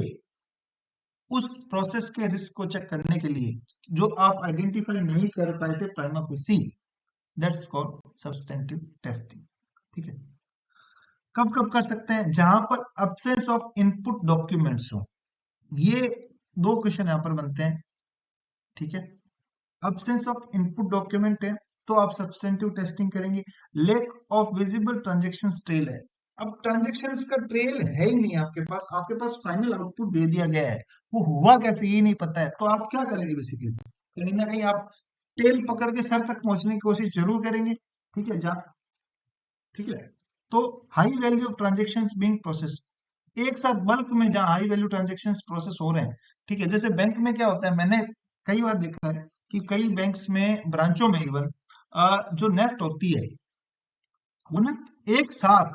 S1: उस प्रोसेस के रिस्क को चेक करने के लिए, जो आप आइडेंटिफाई नहीं कर पाए थे prima facie, that's called substantive testing. ठीक है, कब कब कर सकते हैं, जहां पर अब्सेंस ऑफ इनपुट डॉक्यूमेंट्स हो। ये दो क्वेश्चन यहां पर बनते हैं। ठीक है, अब्सेंस ऑफ इनपुट डॉक्यूमेंट है तो आप सब्सटेंटिव टेस्टिंग करेंगे। Lake of visible transaction trail है, अब ट्रांजेक्शन्स का ट्रेल है ही नहीं आपके पास फाइनल आउटपुट दे दिया गया है, वो हुआ कैसे ये नहीं पता है, तो आप क्या करेंगे बेसिकली, कहीं ना कहीं आप टेल पकड़ के सर तक पहुंचने की कोशिश जरूर करेंगे। ठीक है, जहाँ, ठीक है, तो high value of transaction being process, एक साथ बल्क में जहां हाई वैल्यू ट्रांजेक्शन प्रोसेस हो रहे हैं। ठीक है, जैसे बैंक में क्या होता है, मैंने कई बार देखा है कि कई बैंक्स में, ब्रांचों में इवन जो नेफ्ट होती है वो ना एक साथ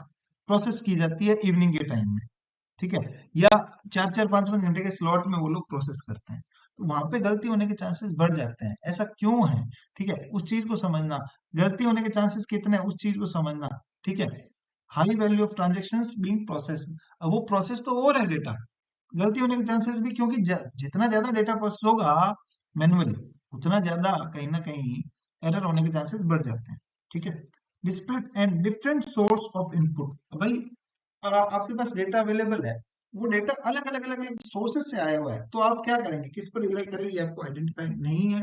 S1: प्रोसेस की जाती है इवनिंग के टाइम में। ठीक है, या चार चार पांच पांच घंटे के स्लॉट में वो लोग प्रोसेस करते हैं, तो वहां पे गलती होने के चांसेस बढ़ जाते हैं। ऐसा क्यों है, ठीक है, उस चीज को समझना, गलती होने के चांसेस कितने हैं उस चीज को समझना। ठीक है, high value of transaction being process, अब वो प्रोसेस तो हो रहा है डेटा, गलती होने के चांसेस भी, क्योंकि जितना ज्यादा डेटा प्रोसेस होगा मैनुअली, उतना ज्यादा कहीं ना कहीं एरर होने के चांसेस बढ़ जाते हैं। ठीक है, dispute and different source of input, भाई आपके पास डेटा अवेलेबल है, वो डेटा अलग अलग सोर्सेस से आया हुआ है, तो आप क्या करेंगे, किस पर रिलाई करेंगे, आपको आइडेंटिफाई नहीं है,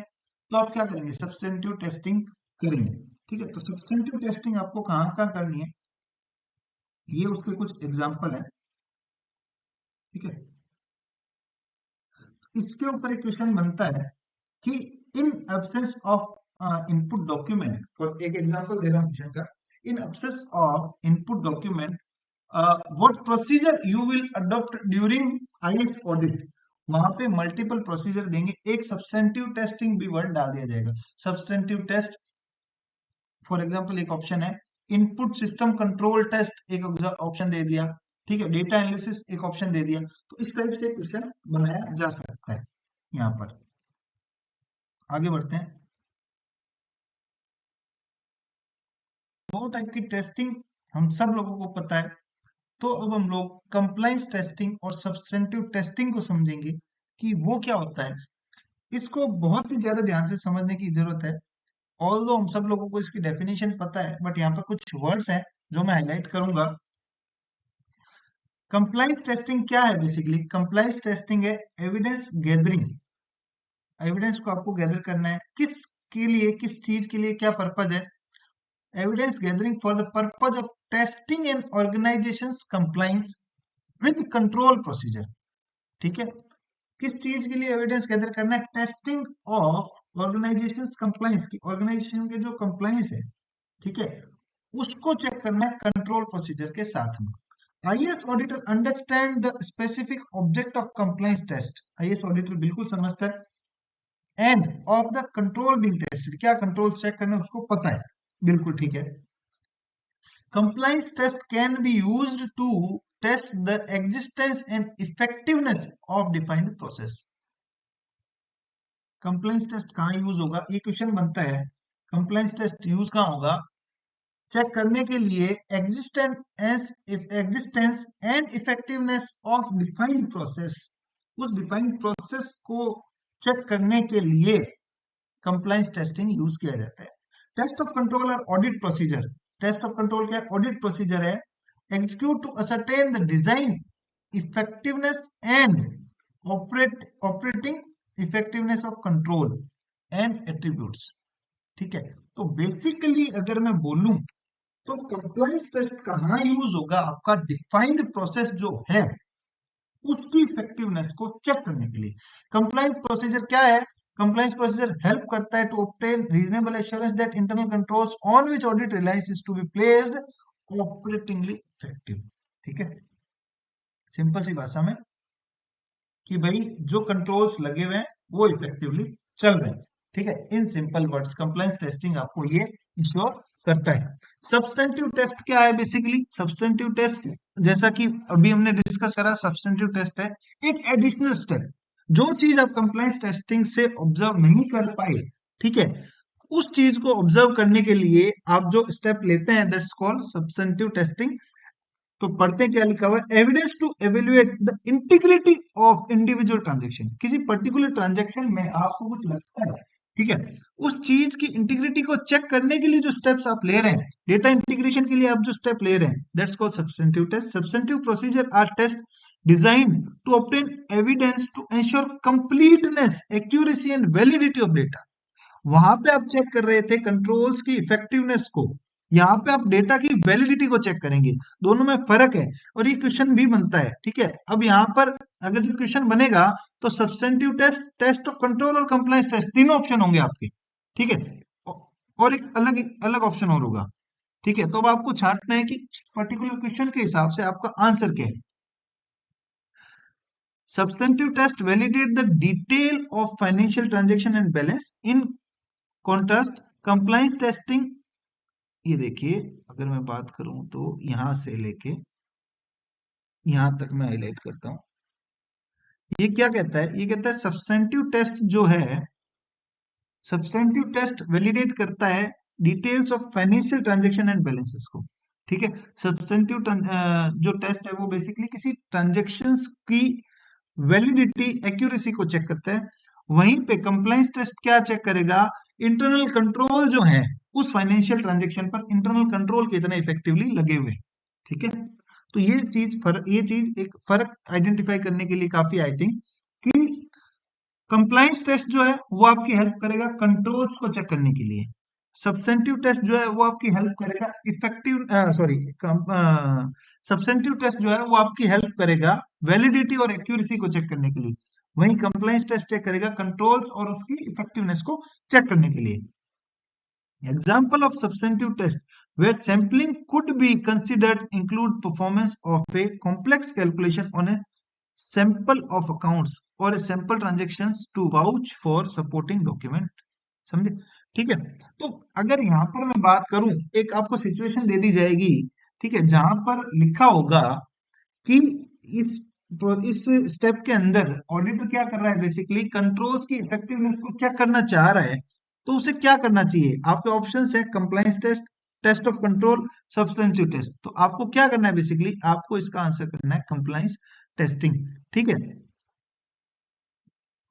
S1: तो आप क्या करेंगे, सब्सटेंटिव टेस्टिंग करेंगे। ठीक है, तो सब्सटेंटिव टेस्टिंग आपको कहाँ कहाँ करनी है, ये उसके कुछ एग्जाम्पल है। ठीक है, इसके ऊपर एक क्वेश्चन बनता है कि in absence of input document, for एक एग्जांपल दे रहा हूं क्वेश्चन का, in absence of input document what procedure you will adopt during if audit. वहां पे मल्टीपल प्रोसीजर देंगे, एक सब्सटेंटिव टेस्टिंग भी वर्ड डाल दिया जाएगा, सब्सटेंटिव टेस्ट। फॉर एग्जांपल एक ऑप्शन है इनपुट सिस्टम कंट्रोल टेस्ट, एक ऑप्शन दे दिया। ठीक है, डेटा एनालिसिस एक ऑप्शन दे दिया, तो इस टाइप से क्वेश्चन बनाया जा सकता है। यहाँ पर आगे बढ़ते हैं, दो टाइप की टेस्टिंग हम सब लोगों को पता है, तो अब हम लोग कंप्लायंस टेस्टिंग और सब्सटेंटिव टेस्टिंग को समझेंगे कि वो क्या होता है। इसको बहुत ही ज्यादा ध्यान से समझने की जरूरत है, ऑल्दो हम सब लोगों को इसकी डेफिनेशन पता है, बट यहाँ पर कुछ वर्ड्स हैं जो मैं हाईलाइट करूंगा। कंप्लायंस टेस्टिंग क्या है बेसिकली, कंप्लायंस टेस्टिंग है एविडेंस गैदरिंग, एविडेंस को आपको गैदर करना है, किस के लिए, किस चीज के लिए, क्या पर्पज है, evidence gathering for the purpose of testing an organization compliance with control procedure. ठीक है, किस चीज के लिए एविडेंस गैदर करना है, टेस्टिंग ऑफ ऑर्गेनाइजेशन कंप्लायंस की, ऑर्गेनाइजेशन के जो कंप्लायंस है। ठीक है, उसको चेक करना है कंट्रोल प्रोसीजर के साथ में। IAS auditor understand the specific object of compliance test, IAS auditor बिल्कुल समझता है। And of the control being tested, क्या कंट्रोल चेक करना है उसको पता है, बिल्कुल ठीक है। Compliance test can be used to test the existence and effectiveness of defined process. Compliance test कहाँ यूज होगा, ये क्वेश्चन बनता है। Compliance test यूज कहाँ होगा, चेक करने के लिए existence and effectiveness of defined process, उस डिफाइंड प्रोसेस को चेक करने के लिए कंप्लायंस टेस्टिंग यूज किया जाता है। टेस्ट ऑफ कंट्रोल और audit procedure, test of control क्या है, ऑडिट प्रोसीजर है। Execute to ascertain the design effectiveness and operating effectiveness of control and attributes, ठीक है। तो बेसिकली अगर मैं बोलूं तो कंप्लायंस टेस्ट कहाँ यूज होगा, आपका डिफाइंड प्रोसेस जो है उसकी इफेक्टिवनेस को चेक करने के लिए। कंप्लायंस प्रोसीजर क्या है, कंप्लायंस प्रोसीजर हेल्प करता है to obtain reasonable assurance that internal controls on which audit reliance is to be placed operatingly effective, ठीक है। सिंपल सी भाषा में कि भाई जो कंट्रोल्स लगे हुए हैं वो इफेक्टिवली चल रहे हैं, ठीक है। In simple words compliance testing आपको ये इंश्योर करता है। सब्सटेंटिव टेस्ट क्या है, बेसिकली सब्सटेंटिव टेस्ट जैसा कि अभी हमने डिस्कस करा, सब्सटेंटिव टेस्ट है एक एडिशनल स्टेप, जो चीज आप कंप्लायंस टेस्टिंग से ऑब्जर्व नहीं कर पाए, ठीक है, उस चीज को ऑब्जर्व करने के लिए आप जो स्टेप लेते हैं दैट्स कॉल्ड सब्सटेंटिव टेस्टिंग। तो पढ़ते क्या लिखा हुआ है, evidence to evaluate the integrity of individual transaction, किसी पर्टिकुलर ट्रांजेक्शन में आपको कुछ लगता है, ठीक है, उस चीज की इंटीग्रिटी को चेक करने के लिए जो स्टेप्स आप ले रहे हैं, डेटा इंटीग्रेशन के लिए आप जो स्टेप ले रहे हैं, that's called substantive test. Substantive procedure are test design to obtain evidence to ensure completeness, accuracy and validity of data. वहां पे आप चेक कर रहे थे कंट्रोल्स की इफेक्टिवनेस को, यहाँ पे आप डेटा की वैलिडिटी को चेक करेंगे, दोनों में फर्क है। और ये क्वेश्चन भी बनता है, ठीक है। अब यहाँ पर अगर जो क्वेश्चन बनेगा तो substantive test, test of control और कंप्लायंस टेस्ट, तीनों ऑप्शन होंगे आपके, ठीक है। और एक अलग अलग ऑप्शन और होगा, ठीक है। तो अब आपको छांटना है कि पर्टिकुलर क्वेश्चन के हिसाब से आपका आंसर क्या है। Substantive test validate the detail of financial transaction and balance. In contrast, compliance testing, ये देखिए अगर मैं बात करूं तो यहां से लेके यहां तक मैं हाईलाइट करता हूं, ये क्या कहता है, ये कहता है सब्सटेंटिव टेस्ट जो है, सब्सटेंटिव टेस्ट वैलिडेट करता है details of financial transaction and balances को, ठीक है। सब्सटेंटिव जो टेस्ट है वो बेसिकली किसी ट्रांजैक्शंस की वैलिडिटी, एक्यूरेसी को चेक करता है। वहीं पे कंप्लायंस टेस्ट क्या चेक करेगा, इंटरनल कंट्रोल जो है उस फाइनेंशियल ट्रांजैक्शन पर इंटरनल कंट्रोल कितने इफेक्टिवली लगे हुए, ठीक है। तो ये चीज एक फर्क आइडेंटिफाई करने के लिए काफी आई थिंक कि कंप्लायंस टेस्ट जो है वो आपकी हेल्प करेगा कंट्रोल्स को चेक करने के लिए, सब्सटेंटिव टेस्ट जो है वो आपकी हेल्प करेगा इफेक्टिव सॉरी सब्सटेंटिव टेस्ट जो है वो आपकी हेल्प करेगा वैलिडिटी और एक्यूरेसी को चेक करने के लिए, वहीं कंप्लायंस टेस्ट चेक करेगा कंट्रोल्स और उसकी इफेक्टिवनेस को चेक करने के लिए। Example of substantive test where sampling could be considered include performance of a complex calculation on a sample of accounts or a sample transactions to vouch for supporting document, समझे, ठीक है। तो अगर यहाँ पर मैं बात करूं, एक आपको सिचुएशन दे दी जाएगी, ठीक है, जहां पर लिखा होगा कि इस इस स्टेप के अंदर ऑडिटर क्या कर रहा है, बेसिकली कंट्रोल्स की इफेक्टिवनेस को चेक करना चाह रहा है, तो उसे क्या करना चाहिए, आपके ऑप्शंस है compliance test, test of control, substantive test. तो आपको क्या करना है, बेसिकली आपको इसका आंसर करना है कंप्लायंस टेस्टिंग, ठीक है।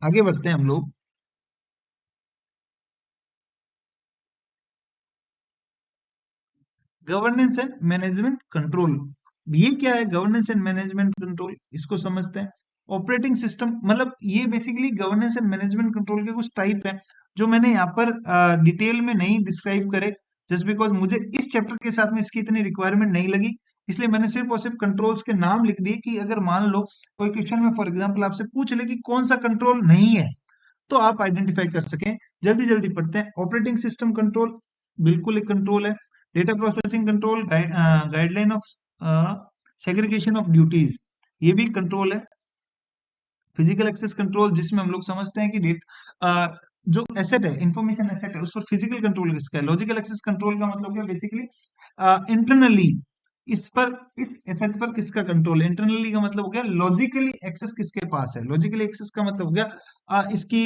S1: आगे बढ़ते हैं हम लोग। गवर्नेंस एंड मैनेजमेंट कंट्रोल, ये क्या है गवर्नेंस एंड मैनेजमेंट कंट्रोल, इसको समझते हैं। ऑपरेटिंग सिस्टम मतलब ये basically governance and management control के कुछ टाइप है जो मैंने यहाँ पर डिटेल में नहीं डिस्क्राइब करे, जस्ट बिकॉज मुझे इस चैप्टर के साथ में इसकी इतनी रिक्वायरमेंट नहीं लगी, इसलिए मैंने सिर्फ और सिर्फ कंट्रोल्स के नाम लिख दिए कि अगर मान लो कोई क्वेश्चन में फॉर एग्जाम्पल आपसे पूछ ले कि कौन सा कंट्रोल नहीं है तो आप आइडेंटिफाई कर सकें। जल्दी जल्दी पढ़ते हैं। ऑपरेटिंग सिस्टम कंट्रोल बिल्कुल एक कंट्रोल है। Data processing control, guideline of segregation of duties, ये भी कंट्रोल है। फिजिकल एक्सेस कंट्रोल, जिसमें हम लोग समझते हैं कि जो एसेट है, इंफॉर्मेशन एसेट है, उस पर फिजिकल कंट्रोल किसका है। लॉजिकल एक्सेस कंट्रोल का मतलब क्या, बेसिकली इंटरनली इस पर, इस एसेट पर किसका कंट्रोल है। इंटरनली का मतलब हो गया लॉजिकली एक्सेस किसके पास है। लॉजिकली एक्सेस का मतलब हो गया इसकी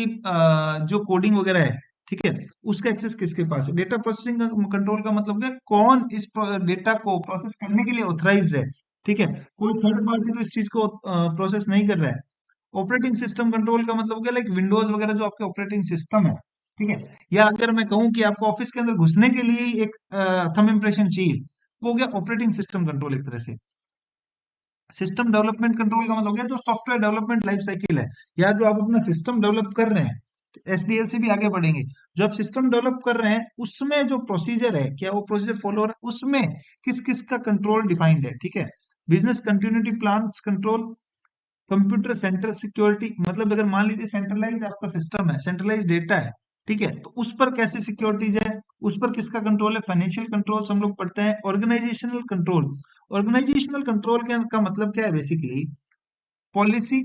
S1: जो कोडिंग वगैरह है, ठीक है, उसका एक्सेस किसके पास है। डेटा प्रोसेसिंग का कंट्रोल का मतलब हो गया कौन इस डेटा को प्रोसेस करने के लिए ऑथराइज्ड है, ठीक है, कोई थर्ड पार्टी तो इस चीज को प्रोसेस नहीं कर रहा है। ऑपरेटिंग सिस्टम कंट्रोल का मतलब क्या, लाइक विंडोज वगैरह जो आपके ऑपरेटिंग सिस्टम है, ठीक है, या अगर मैं कहूं कि आपको ऑफिस के अंदर घुसने के लिए ही एक थंब इम्प्रेशन चाहिए, वो हो गया ऑपरेटिंग सिस्टम कंट्रोल एक तरह से। सिस्टम डेवलपमेंट कंट्रोल का मतलब क्या, जो सॉफ्टवेयर डेवलपमेंट लाइफ साइकिल है, या जो आप अपना सिस्टम डेवलप कर रहे हैं, एसडीएल से भी आगे बढ़ेंगे, जो आप सिस्टम डेवलप कर रहे हैं उसमें जो प्रोसीजर है, क्या वो प्रोसीजर फॉलो हो रहा है, उसमें किस किस का कंट्रोल डिफाइंड है, ठीक है। Business continuity plan control, computer centre security, मतलब अगर मान लीजिए सेंट्रलाइज आपका सिस्टम है, सेंट्रलाइज डेटा है, ठीक है, तो उस पर कैसे सिक्योरिटीज है, उस पर किसका कंट्रोल है। फाइनेंशियल कंट्रोल्स हम लोग पढ़ते हैं। ऑर्गेनाइजेशनल कंट्रोल, ऑर्गेनाइजेशनल कंट्रोल का मतलब क्या है, बेसिकली पॉलिसी,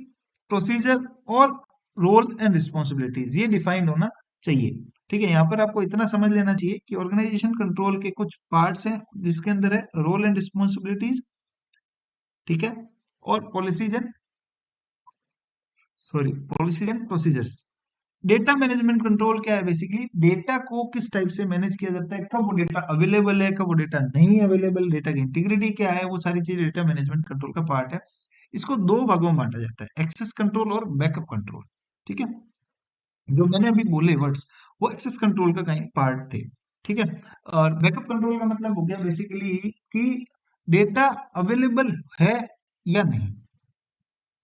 S1: प्रोसीजर और रोल एंड रिस्पॉन्सिबिलिटीज, ये डिफाइंड होना चाहिए, ठीक है। यहाँ पर आपको इतना समझ लेना चाहिए कि ऑर्गेनाइजेशन कंट्रोल के कुछ पार्ट्स हैं, जिसके अंदर है रोल एंड रिस्पॉन्सिबिलिटीज, ठीक है, और policies and, sorry, policy and procedures. Data management control क्या है, बेसिकली डेटा को किस टाइप से मैनेज किया जाता है, कब वो डेटा अवेलेबल है, कब वो डेटा नहीं अवेलेबल, डेटा की इंटीग्रिटी क्या है, वो सारी चीज डेटा मैनेजमेंट कंट्रोल का पार्ट है। इसको दो भागों में बांटा जाता है, एक्सेस कंट्रोल और बैकअप कंट्रोल, ठीक है। जो मैंने अभी बोले वर्ड्स, वो एक्सेस कंट्रोल का कहीं पार्ट थे, ठीक है। और बैकअप कंट्रोल का मतलब हो गया बेसिकली कि डेटा अवेलेबल है या नहीं,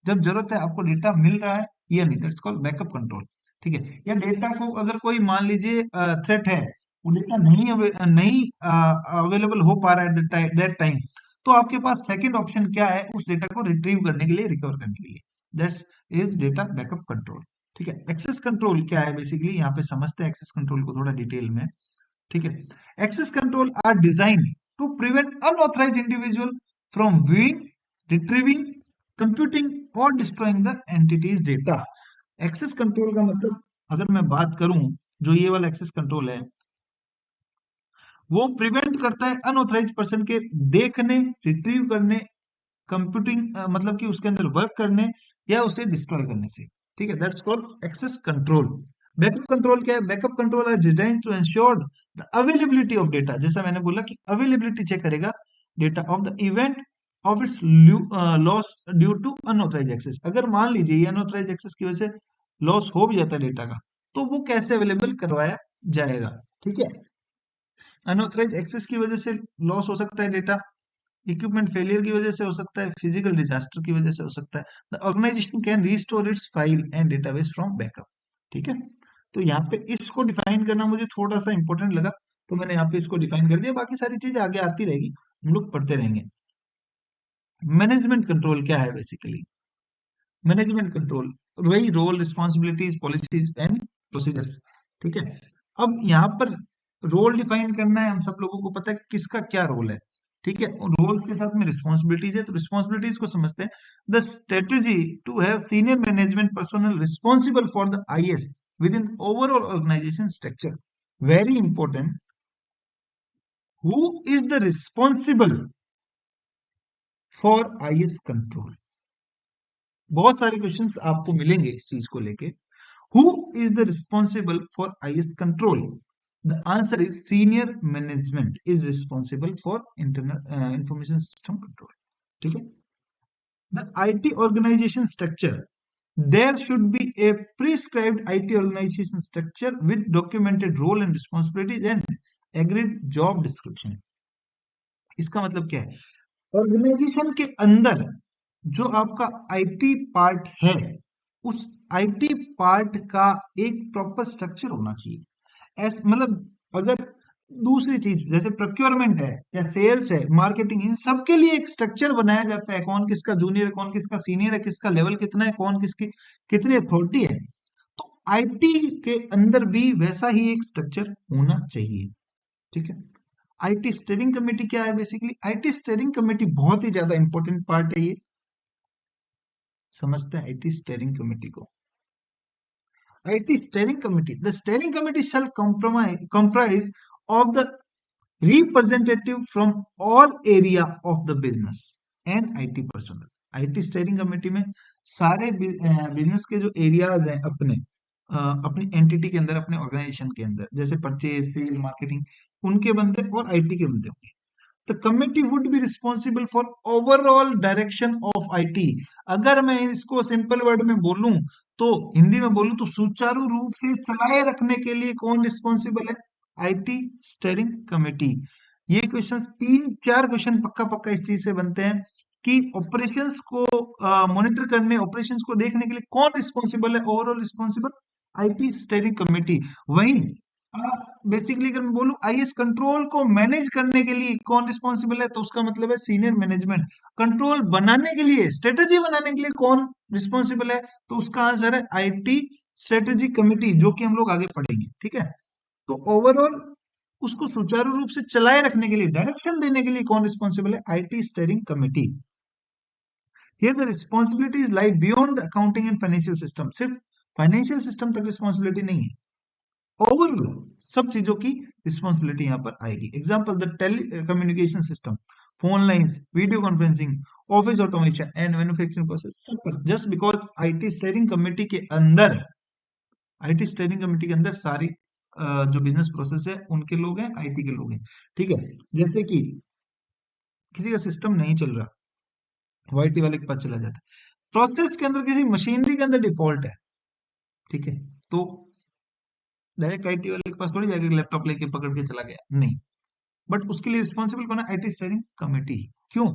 S1: जब जरूरत है आपको डेटा मिल रहा है या नहीं, दैट्स कॉल्ड बैकअप कंट्रोल, ठीक है। या डेटा को अगर कोई मान लीजिए थ्रेट है, वो डेटा नहीं अवेलेबल हो पा रहा है दैट टाइम, तो आपके पास सेकंड ऑप्शन क्या है, उस डेटा को रिट्रीव करने के लिए, रिकवर करने के लिए, that's is data backup control, ठीक है। एक्सेस कंट्रोल क्या है, बेसिकली यहाँ पे समझते हैं एक्सेस कंट्रोल को थोड़ा डिटेल में, ठीक है। Access control are design to prevent unauthorized individual from viewing, retrieving, computing और destroying the entities data. Access control का मतलब, अगर मैं बात करूं, जो ये वाला एक्सेस कंट्रोल है, वो प्रिवेंट करता है अनऑथराइज पर्सन के देखने, रिट्रीव करने, कंप्यूटिंग मतलब कि उसके अंदर वर्क करने या उसे डिस्ट्रॉय करने से, ठीक है, that's called access control. Backup control क्या है, backup control are design to ensure the availability of data, जैसा मैंने बोला कि अवेलेबिलिटी चेक करेगा data of the event of its loss due to unauthorize access. अगर मान लीजिए ये अनऑथराइज एक्सेस की वजह से लॉस हो भी जाता है डेटा का, तो वो कैसे अवेलेबल करवाया जाएगा, ठीक है। अनऑथराइज एक्सेस की वजह से लॉस हो सकता है डेटा, इक्विपमेंट फेलियर की वजह से हो सकता है, फिजिकल डिजास्टर की वजह से हो सकता है। The organization can restore its file and database from backup, ठीक है। तो यहाँ पे इसको डिफाइन करना मुझे थोड़ा सा इंपॉर्टेंट लगा, तो मैंने यहाँ पे इसको डिफाइन कर दिया, बाकी सारी चीजें आगे आती रहेगी, हम लोग पढ़ते रहेंगे। मैनेजमेंट कंट्रोल क्या है, बेसिकली मैनेजमेंट कंट्रोल वही role, responsibilities, policies and procedures, ठीक है। अब यहाँ पर रोल डिफाइन करना है, हम सब लोगों को पता है किसका क्या रोल है, ठीक है। रोल के साथ में रिस्पॉन्सिबिलिटीज है, तो रिस्पॉन्सिबिलिटीज को समझते हैं। The strategy to have senior management personal responsible for the IAS within overall organization structure, very important. Who is the responsible for IAS control, बहुत सारे क्वेश्चंस आपको मिलेंगे इस चीज को लेके। Who is the responsible for IAS control, the answer is senior management is responsible for internal information system control, ठीक है। The IT organization structure, there should be a prescribed IT organization structure with documented role and responsibilities and agreed job description। इसका मतलब क्या है, organisation के अंदर जो आपका आईटी पार्ट है, उस आईटी पार्ट का एक प्रॉपर स्ट्रक्चर होना चाहिए। मतलब अगर दूसरी चीज जैसे प्रोक्योरमेंट है या सेल्स है, मार्केटिंग, इन सब के लिए एक स्ट्रक्चर बनाया जाता है, कौन किसका जूनियर है, कौन किसका सीनियर है, किसका लेवल कितना है, कौन किसकी कितनी अथॉरिटी है, तो आईटी के अंदर भी वैसा ही एक स्ट्रक्चर होना चाहिए, ठीक है। आईटी स्टीयरिंग कमेटी क्या है? बेसिकली आईटी स्टीयरिंग कमेटी बहुत ही ज्यादा इंपॉर्टेंट पार्ट है ये, समझते हैं आईटी स्टीयरिंग कमेटी को। IT steering committee, the steering committee shall comprise of the representative from all area of the business and IT personnel। IT steering committee में सारे business के जो एरियाज हैं अपने अपनी एंटिटी के अंदर, अपने ऑर्गेनाइजेशन के अंदर, जैसे परचेज, सेल, मार्केटिंग, उनके बंदे और आईटी के बंदे होंगे। The committee would be responsible for overall direction of IT. अगर मैं इसको सिंपल वर्ड में बोलूं, तो हिंदी में बोलूं तो सुचारू रूप से चलाए रखने के लिए कौन रिस्पॉन्सिबल है? IT steering committee. ये क्वेश्चंस 3-4 क्वेश्चन पक्का पक्का इस चीज से बनते हैं कि ऑपरेशंस को मॉनिटर करने, ऑपरेशंस को देखने के लिए कौन रिस्पॉन्सिबल है? Overall responsible IT steering committee. वहीं बेसिकली अगर मैं बोलूं आईएएस कंट्रोल को मैनेज करने के लिए कौन रिस्पॉन्सिबल है, तो उसका मतलब है सीनियर मैनेजमेंट। कंट्रोल बनाने के लिए, स्ट्रेटेजी बनाने के लिए कौन रिस्पॉन्सिबल है, तो उसका आंसर है आईटी स्ट्रेटेजी कमेटी, जो कि हम लोग आगे पढ़ेंगे। ठीक है, तो ओवरऑल उसको सुचारू रूप से चलाए रखने के लिए, डायरेक्शन देने के लिए कौन रिस्पॉन्सिबल है? IT steering committee. Here the responsibilities lie beyond the accounting and financial system. सिर्फ फाइनेंशियल सिस्टम तक रिस्पॉन्सिबिलिटी नहीं है, ओवरऑल सब चीजों की रिस्पॉन्सिबिलिटी यहां पर आएगी। Example, the telecommunication system, phone lines, video conferencing, office automation and manufacturing process, सब पर just because IT steering committee के अंदर, आईटी स्टीयरिंग कमेटी के अंदर सारी जो बिजनेस प्रोसेस है उनके लोग हैं, आईटी के लोग हैं। ठीक है, जैसे कि किसी का सिस्टम नहीं चल रहा, वो आईटी वाले के पास चला जाता है। प्रोसेस के अंदर किसी मशीनरी के अंदर डिफॉल्ट है, ठीक है, तो डायरेक्ट आईटी वाले के पास थोड़ी जाके लैपटॉप लेके पकड़ के चला गया, नहीं, बट उसके लिए रिस्पॉन्सिबल कौन है? IT steering committee. क्यों?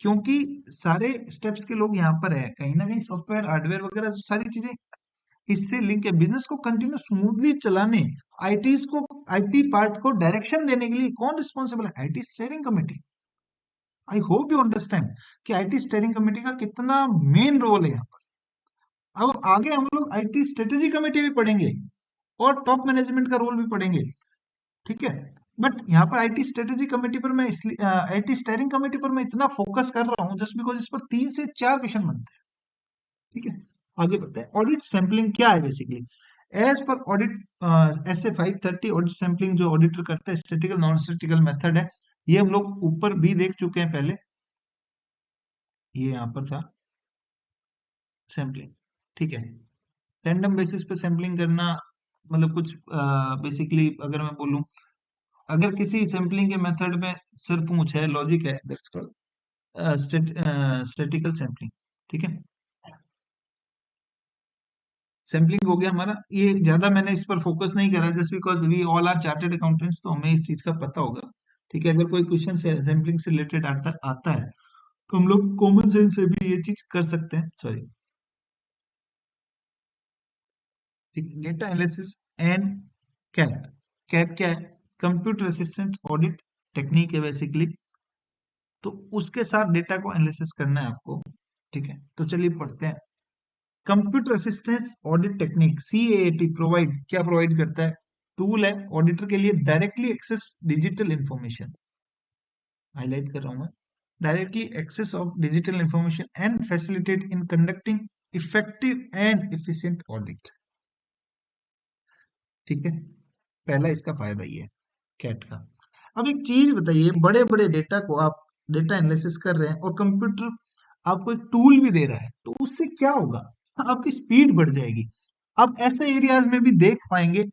S1: क्योंकि सारे स्टेप्स के लोग यहाँ पर है, कहीं ना कहीं सॉफ्टवेयर, हार्डवेयर वगैरह सारी चीजें इससे लिंक है। बिजनेस को कंटिन्यू स्मूथली चलाने, आईटी पार्ट को डायरेक्शन देने के लिए कौन रिस्पॉन्सिबल है? IT steering committee. I hope you understand कि आईटी स्टीयरिंग कमेटी का कितना मेन रोल है यहाँ पर। अब आगे हम लोग आईटी स्ट्रेटेजी कमेटी भी पढ़ेंगे और टॉप मैनेजमेंट का रोल भी पढ़ेंगे। ठीक है, बट यहाँ पर आईटी स्ट्रेटेजी कमेटी पर मैं इसलिए, आईटी स्टीयरिंग कमेटी पर मैं इतना फोकस कर रहा हूँ जस्ट बिकॉज इस पर 3 से 4 क्वेश्चन बनते हैं। ठीक है, आगे बढ़ते हैं। ऑडिट सैंपलिंग क्या है? Basically as per audit S A 530, audit sampling जो ऑडिटर करता है स्टैटिकल नॉन स्टैटिकल मेथड है। ये हम लोग ऊपर भी देख चुके हैं पहले, ये यहाँ पर था सैंपलिंग। ठीक है, रैंडम बेसिस पे सैंपलिंग करना, मतलब कुछ बेसिकली अगर मैं बोलूं, अगर किसी सैंपलिंग के मेथड में सिर पूछ है, लॉजिक है, दैट्स कॉल्ड स्टैटिकल सैंपलिंग। ठीक है, सैंपलिंग हो गया हमारा। ये ज्यादा मैंने इस पर फोकस नहीं करा just because we all are chartered accountants, तो हमें इस चीज का पता होगा। ठीक है, अगर कोई क्वेश्चन सैंपलिंग से रिलेटेड आता है तो हम लोग कॉमन सेंस से भी ये चीज कर सकते हैं। सॉरी, ठीक, data analysis and CAT. CAT क्या है? कंप्यूटर असिस्टेंट ऑडिट टेक्निक है बेसिकली, तो उसके साथ डेटा को एनालिसिस करना है आपको। ठीक है, तो चलिए पढ़ते हैं। Computer assistance audit technique, CAAT provide, क्या प्रोवाइड करता है? टूल है ऑडिटर के लिए directly access digital information, highlight कर रहा हूं मैं, directly access of digital information and facilitate in conducting effective and efficient audit. ठीक है, पहला इसका फायदा ये है कैट का। अब एक चीज बताइए, बड़े बड़े डेटा को आप डेटा एनालिसिस कर रहे हैं और कंप्यूटर आपको एक टूल भी दे रहा है, तो उससे क्या होगा? आपकी स्पीड बढ़ जाएगी। आप ऐसे एरियाज में भी देख पाएंगे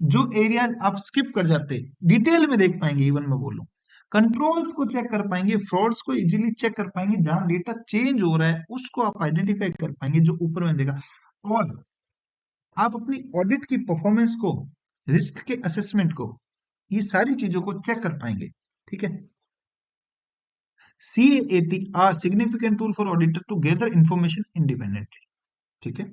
S1: जो एरिया आप स्किप कर जाते, डिटेल में देख पाएंगे। इवन मैं बोलूं, कंट्रोल्स को चेक कर पाएंगे, फ्रॉड्स को इजीली चेक कर पाएंगे, जहां डेटा चेंज हो रहा है उसको आप आइडेंटिफाई कर पाएंगे जो ऊपर में देगा। और आप अपनी ऑडिट की परफॉर्मेंस को, रिस्क के असेसमेंट को, ये सारी चीजों को चेक कर पाएंगे। ठीक है, CAT are significant tool for auditor to gather information independently. ठीक है,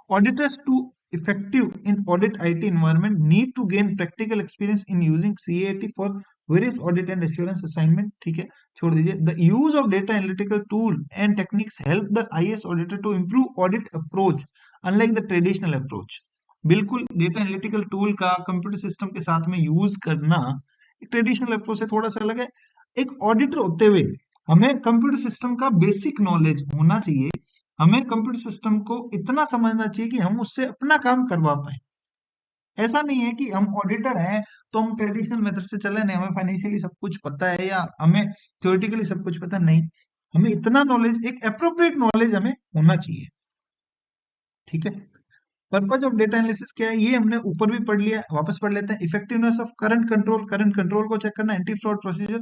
S1: auditors to effective in audit IT environment need to gain practical experience in using CAT for various audit and assurance assignment। ठीक है, छोड़ दीजिए। The use of data analytical tool and techniques help the IS auditor to improve audit approach unlike the traditional approach। बिल्कुल data analytical tool का computer system के साथ में use करना एक ट्रेडिशनल अप्रोच से थोड़ा सा अलग है। एक ऑडिटर होते हुए हमें कंप्यूटर सिस्टम का बेसिक नॉलेज होना चाहिए। हमें कंप्यूटर सिस्टम को इतना समझना चाहिए कि हम उससे अपना काम करवा पाए। ऐसा नहीं है कि हम ऑडिटर हैं तो हम ट्रेडिशनल मेथड से चले, नहीं हमें फाइनेंशियली सब कुछ पता है या हमें थ्योरेटिकली सब कुछ पता नहीं। हमें इतना नॉलेज, एक अप्रोप्रिएट नॉलेज हमें होना चाहिए। ठीक है। पर्पज ऑफ डेटा एनालिसिस क्या है, ये हमने ऊपर भी पढ़ लिया, वापस पढ़ लेते हैं। Effectiveness of current control, current control को चेक करना। एंटी फ्रॉड प्रोसीजर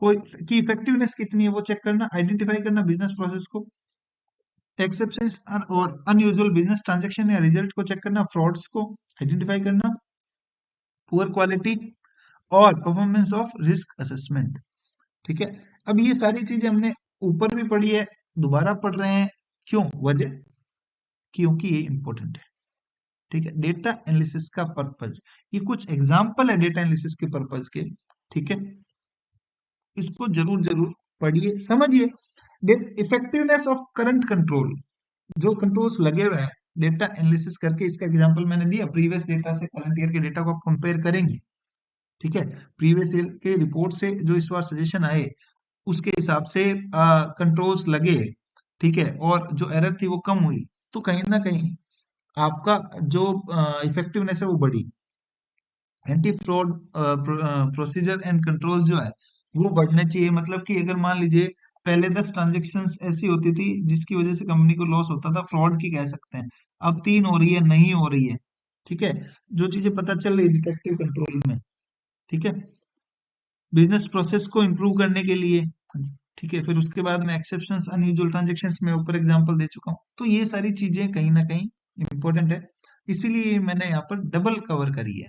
S1: को की इफेक्टिवनेस कितनी है वो चेक करना। आइडेंटिफाई करना बिजनेस प्रोसेस को। एक्सेप्शंस और अनयूजुअल बिजनेस ट्रांजैक्शन या रिजल्ट को चेक करना। फ्रॉड्स को आइडेंटिफाई करना। पुअर क्वालिटी और परफॉर्मेंस ऑफ रिस्क असेसमेंट। ठीक है। अब ये सारी चीजें हमने ऊपर भी पढ़ी है, दोबारा पढ़ रहे हैं। क्यों? वजह क्योंकि ये इंपॉर्टेंट है। ठीक है। डेटा एनालिसिस का पर्पज, ये कुछ एग्जांपल है डेटा एनालिसिस के पर्पज के। ठीक है। इसको जरूर जरूर पढ़िए, समझिए। इफेक्टिवनेस ऑफ करंट कंट्रोल, जो कंट्रोल्स लगे हुए हैं डेटा एनालिसिस करके, इसका एग्जांपल मैंने दिया। प्रीवियस डेटा से करंट ईयर के डेटा को आप कंपेयर करेंगे। ठीक है। प्रीवियस ईयर के रिपोर्ट से जो इस बार सजेशन आए उसके हिसाब से कंट्रोल्स लगे। ठीक है। और जो एरर थी वो कम हुई, तो कहीं ना कहीं आपका जो इफेक्टिवनेस है वो बढ़ी। Anti fraud procedure and control जो है वो बढ़ने चाहिए। मतलब कि अगर मान लीजिए पहले 10 ट्रांजेक्शन्स ऐसी होती थी जिसकी वजह से कंपनी को लॉस होता था, फ्रॉड की कह सकते हैं, अब 3 हो रही है, नहीं हो रही है। ठीक है। जो चीजें पता चल रही डिटेक्टिव कंट्रोल में। ठीक है। बिजनेस प्रोसेस को इम्प्रूव करने के लिए। ठीक है। फिर उसके बाद में एक्सेप्शंस अनयूजुअल ट्रांजेक्शन्स में ऊपर एग्जांपल दे चुका हूँ, तो ये सारी चीजें कहीं ना कहीं इंपॉर्टेंट है, इसीलिए मैंने यहाँ पर डबल कवर करी है।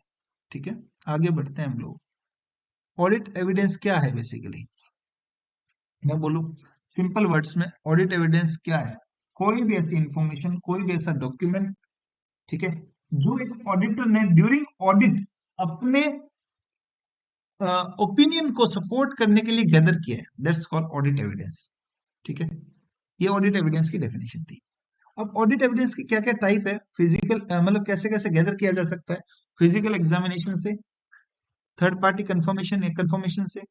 S1: ठीक है। आगे बढ़ते हैं हम लोग। ऑडिट एविडेंस क्या है बेसिकली, मैं बोलूँ सिंपल वर्ड्स में, ऑडिट एविडेंस क्या है? कोई भी ऐसी इंफॉर्मेशन, कोई भी ऐसा डॉक्यूमेंट, ठीक है, जो एक ऑडिटर ने ड्यूरिंग ऑडिट अपने ओपिनियन को सपोर्ट करने के लिए गैदर किया है, दैट्स कॉल्ड ऑडिट एविडेंस। ठीक है। ये ऑडिट एविडेंस की डेफिनेशन थी। अब ऑडिट एविडेंस की क्या क्या टाइप है, फिजिकल मतलब कैसे कैसे गैदर किया जा सकता है? फिजिकल एग्जामिनेशन से, थर्ड पार्टी कंफर्मेशन या कंफर्मेशन से,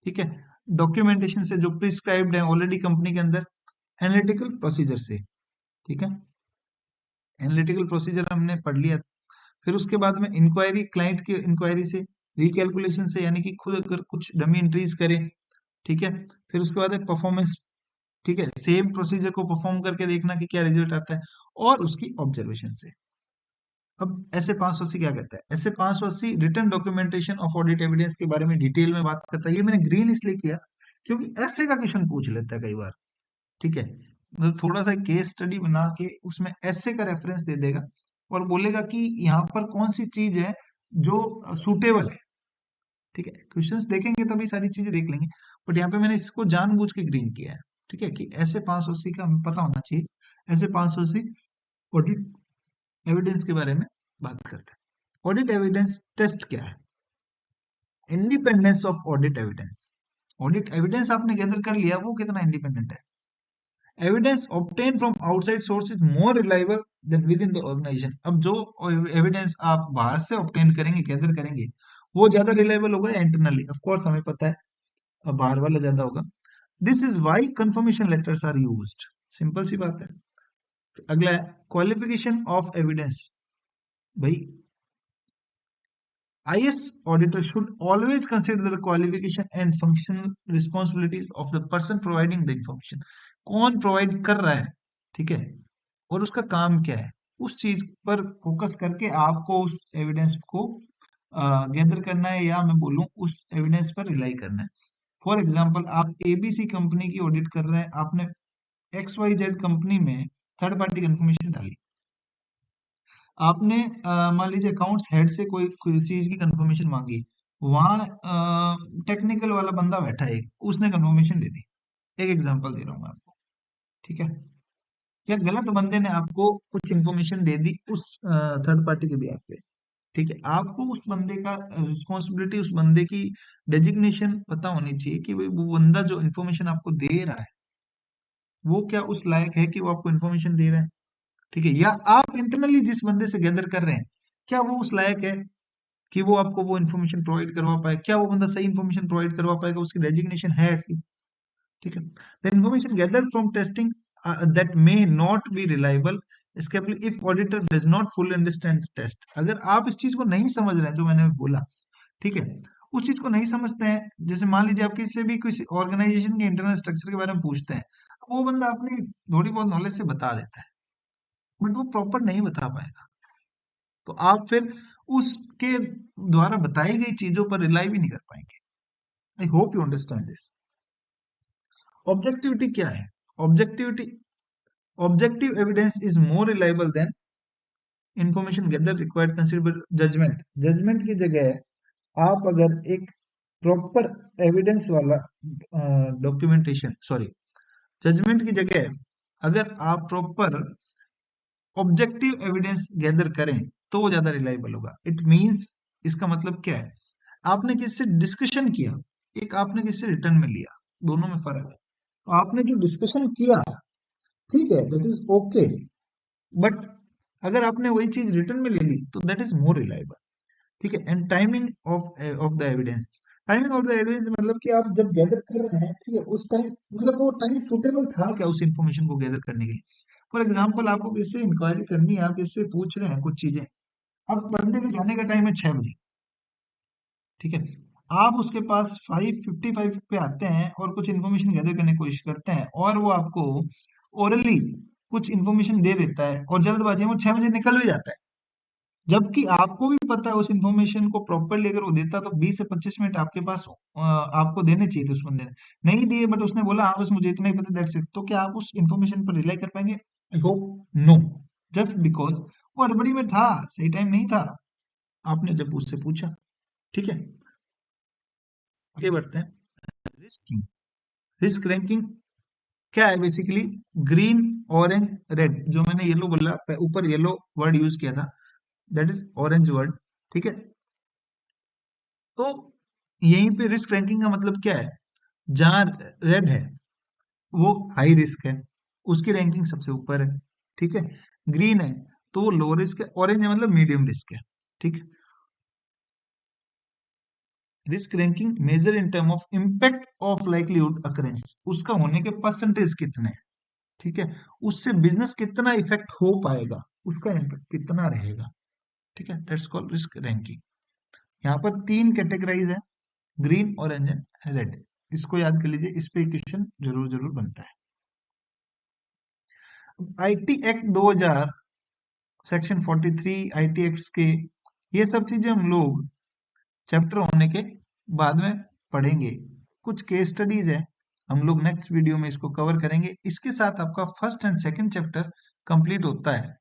S1: ठीक है, डॉक्यूमेंटेशन से जो प्रिस्क्राइब्ड है ऑलरेडी कंपनी के अंदर, एनालिटिकल प्रोसीजर से। ठीक है। एनालिटिकल प्रोसीजर हमने पढ़ लिया। फिर उसके बाद में इंक्वायरी, क्लाइंट की इंक्वायरी से, रिकैलकुलेशन से, यानी कि खुद अगर कुछ डमी एंट्रीज करें। ठीक है। फिर उसके बाद एक परफॉर्मेंस, ठीक है, सेम प्रोसीजर को परफॉर्म करके देखना कि क्या रिजल्ट आता है, और उसकी ऑब्जर्वेशन से। अब ऐसे 580 क्या कहता है? ऐसे 580 return documentation of audit evidence के बारे में डिटेल में बात करता है। ये मैंने ग्रीन इसलिए किया क्योंकि ऐसे का क्वेश्चन पूछ लेता है कई बार। ठीक है। मतलब थोड़ा सा केस स्टडी बना के उसमें ऐसे का रेफरेंस दे देगा और बोलेगा कि यहाँ पर कौन सी चीज है जो सूटेबल है। ठीक है। क्वेश्चंस देखेंगे तभी सारी चीजें देख लेंगे, बट यहाँ पे मैंने इसको जानबूझ के ग्रीन किया है। ठीक है, कि ऐसे 580 का हमें पता होना चाहिए। ऐसे 580 ऑडिट एविडेंस के बारे में बात करते हैं। ऑडिट एविडेंस टेस्ट क्या है? Independence of audit evidence. Audit evidence आपने गैदर कर लिया, वो कितना इंडिपेंडेंट है? Evidence obtain from outside source is more reliable than within the organization. अब जो एविडेंस आप बाहर से ऑब्टेन करेंगे, गैदर करेंगे, वो ज्यादा रिलायबल होगा इंटरनली? ऑफ कोर्स हमें पता है अब बाहर वाला ज्यादा होगा। This is why confirmation letters are used. Simple सी बात है। अगला है क्वालिफिकेशन ऑफ एविडेंस। भाई IS auditor should always consider the qualification and functional responsibilities of the person providing the information. कौन प्रोवाइड कर रहा है, ठीक है, और उसका काम क्या है, उस चीज पर फोकस करके आपको उस एविडेंस को गैदर करना है, या मैं बोलूं उस एविडेंस पर रिलाई करना है। फॉर एग्जाम्पल, आप ABC कंपनी की ऑडिट कर रहे हैं, आपने XYZ कंपनी में थर्ड पार्टी कंफर्मेशन डाली। आपने मान लीजिए अकाउंट्स हेड से कोई कोई चीज की कंफर्मेशन मांगी, वहां टेक्निकल वाला बंदा बैठा है एक, उसने कंफर्मेशन दे दी। एक एग्जांपल दे रहा हूँ मैं आपको। ठीक है। क्या गलत बंदे ने आपको कुछ इंफॉर्मेशन दे दी उस थर्ड पार्टी के बिहाफ पे? ठीक है। आपको उस बंदे का रिस्पॉन्सिबिलिटी, उस बंदे की डेजिग्नेशन पता होनी चाहिए कि भाई वो बंदा जो इन्फॉर्मेशन आपको दे रहा है वो क्या उस लायक है कि वो आपको इन्फॉर्मेशन दे रहा है। ठीक है, या आप इंटरनली जिस बंदे से गैदर कर रहे हैं क्या वो उस लायक है कि वो आपको वो इन्फॉर्मेशन प्रोवाइड करवा पाए, क्या वो बंदा सही इन्फॉर्मेशन प्रोवाइड करवा पाएगा, उसकी डेजिग्नेशन है ऐसी। ठीक है, the information gather from testing that may not be reliable escapably if auditor does not fully understand the test। अगर आप इस चीज को नहीं समझ रहे हैं जो मैंने बोला, ठीक है, उस चीज को नहीं समझते हैं, जैसे मान लीजिए आप किसी से भी किसी ऑर्गेनाइजेशन के इंटरनल स्ट्रक्चर के बारे में पूछते हैं, वो बंदा अपनी थोड़ी बहुत नॉलेज से बता देता है, बट वो प्रॉपर नहीं बता पाएगा, तो आप फिर उसके द्वारा बताई गई चीजों पर रिलाई भी नहीं कर पाएंगे। I hope you understand this. Objectivity क्या है? Objectivity, objective evidence is more reliable than information gather required consider judgement. Judgement की जगह आप अगर एक प्रॉपर एविडेंस वाला डॉक्यूमेंटेशन, सॉरी, जजमेंट की जगह अगर आप प्रॉपर ऑब्जेक्टिव एविडेंस गैदर करें तो वो ज्यादा रिलायबल होगा। इट मींस, इसका मतलब क्या है, आपने किससे डिस्कशन किया, एक आपने किससे रिटर्न में लिया, दोनों में फर्क है। तो आपने जो डिस्कशन किया, ठीक है, दैट इज ओके, बट अगर आपने वही चीज रिटर्न में ले ली तो दैट इज मोर रिलायबल। ठीक है, and timing of the evidence. Timing of the evidence मतलब कि आप जब गैदर कर रहे हैं, ठीक है, उस टाइम मतलब वो टाइम सुटेबल था क्या उस इंफॉर्मेशन को गैदर करने के लिए। फॉर एग्जाम्पल, आपको किससे इंक्वायरी करनी है, आप किससे पूछ रहे हैं कुछ चीजें, अब बंदे के जाने का टाइम है 6 बजे, ठीक है, आप उसके पास 5:55 पे आते हैं और कुछ इन्फॉर्मेशन गैदर करने की कोशिश करते हैं और वो आपको ओरली कुछ इन्फॉर्मेशन दे देता है और जल्दबाजी में वो 6 बजे निकल भी जाता है, जबकि आपको भी पता है उस इन्फॉर्मेशन को प्रॉपरली अगर वो देता तो 20 से 25 मिनट आपके पास आपको देने चाहिए थे उस बंदे ने, नहीं दिए, बट उसने बोला हाँ बस मुझे इतना ही पता, दैट्स इट। तो क्या आप उस इन्फॉर्मेशन पर रिलाई कर पाएंगे? I hope no, just because वो हड़बड़ी में था, सही टाइम नहीं था, आपने जब उससे पूछा। ठीक है, आगे बढ़ते हैं। रिस्किंग, रिस्क रैंकिंग क्या है? बेसिकली ग्रीन, ऑरेंज, रेड, जो मैंने येलो बोला, ऊपर येलो वर्ड यूज किया था, दैट इज ऑरेंज वर्ड। ठीक है, तो यहीं पे रिस्क रैंकिंग का मतलब क्या है, जहां रेड है वो हाई रिस्क है, उसकी रैंकिंग सबसे ऊपर है। ठीक है, ग्रीन है तो वो लो रिस्क है, ऑरेंज है मतलब मीडियम रिस्क है। ठीक है, risk ranking measure in term of impact of livelihood occurrence, उसका होने के परसेंटेज कितने हैं। ठीक है, उससे बिजनेस कितना इफेक्ट हो पाएगा, उसका इम्पैक्ट कितना रहेगा। ठीक है, दैट्स कॉल्ड रिस्क रैंकिंग। यहाँ पर 3 कैटेगराइज है, ग्रीन, ऑरेंज एंड रेड। इसको याद कर लीजिए, इस पे क्वेश्चन जरूर जरूर बनता है। IT act 2000 section 43 IT act के, ये सब चीजें हम लोग चैप्टर होने के बाद में पढ़ेंगे। कुछ केस स्टडीज है, हम लोग नेक्स्ट वीडियो में इसको कवर करेंगे। इसके साथ आपका first and second chapter complete होता है।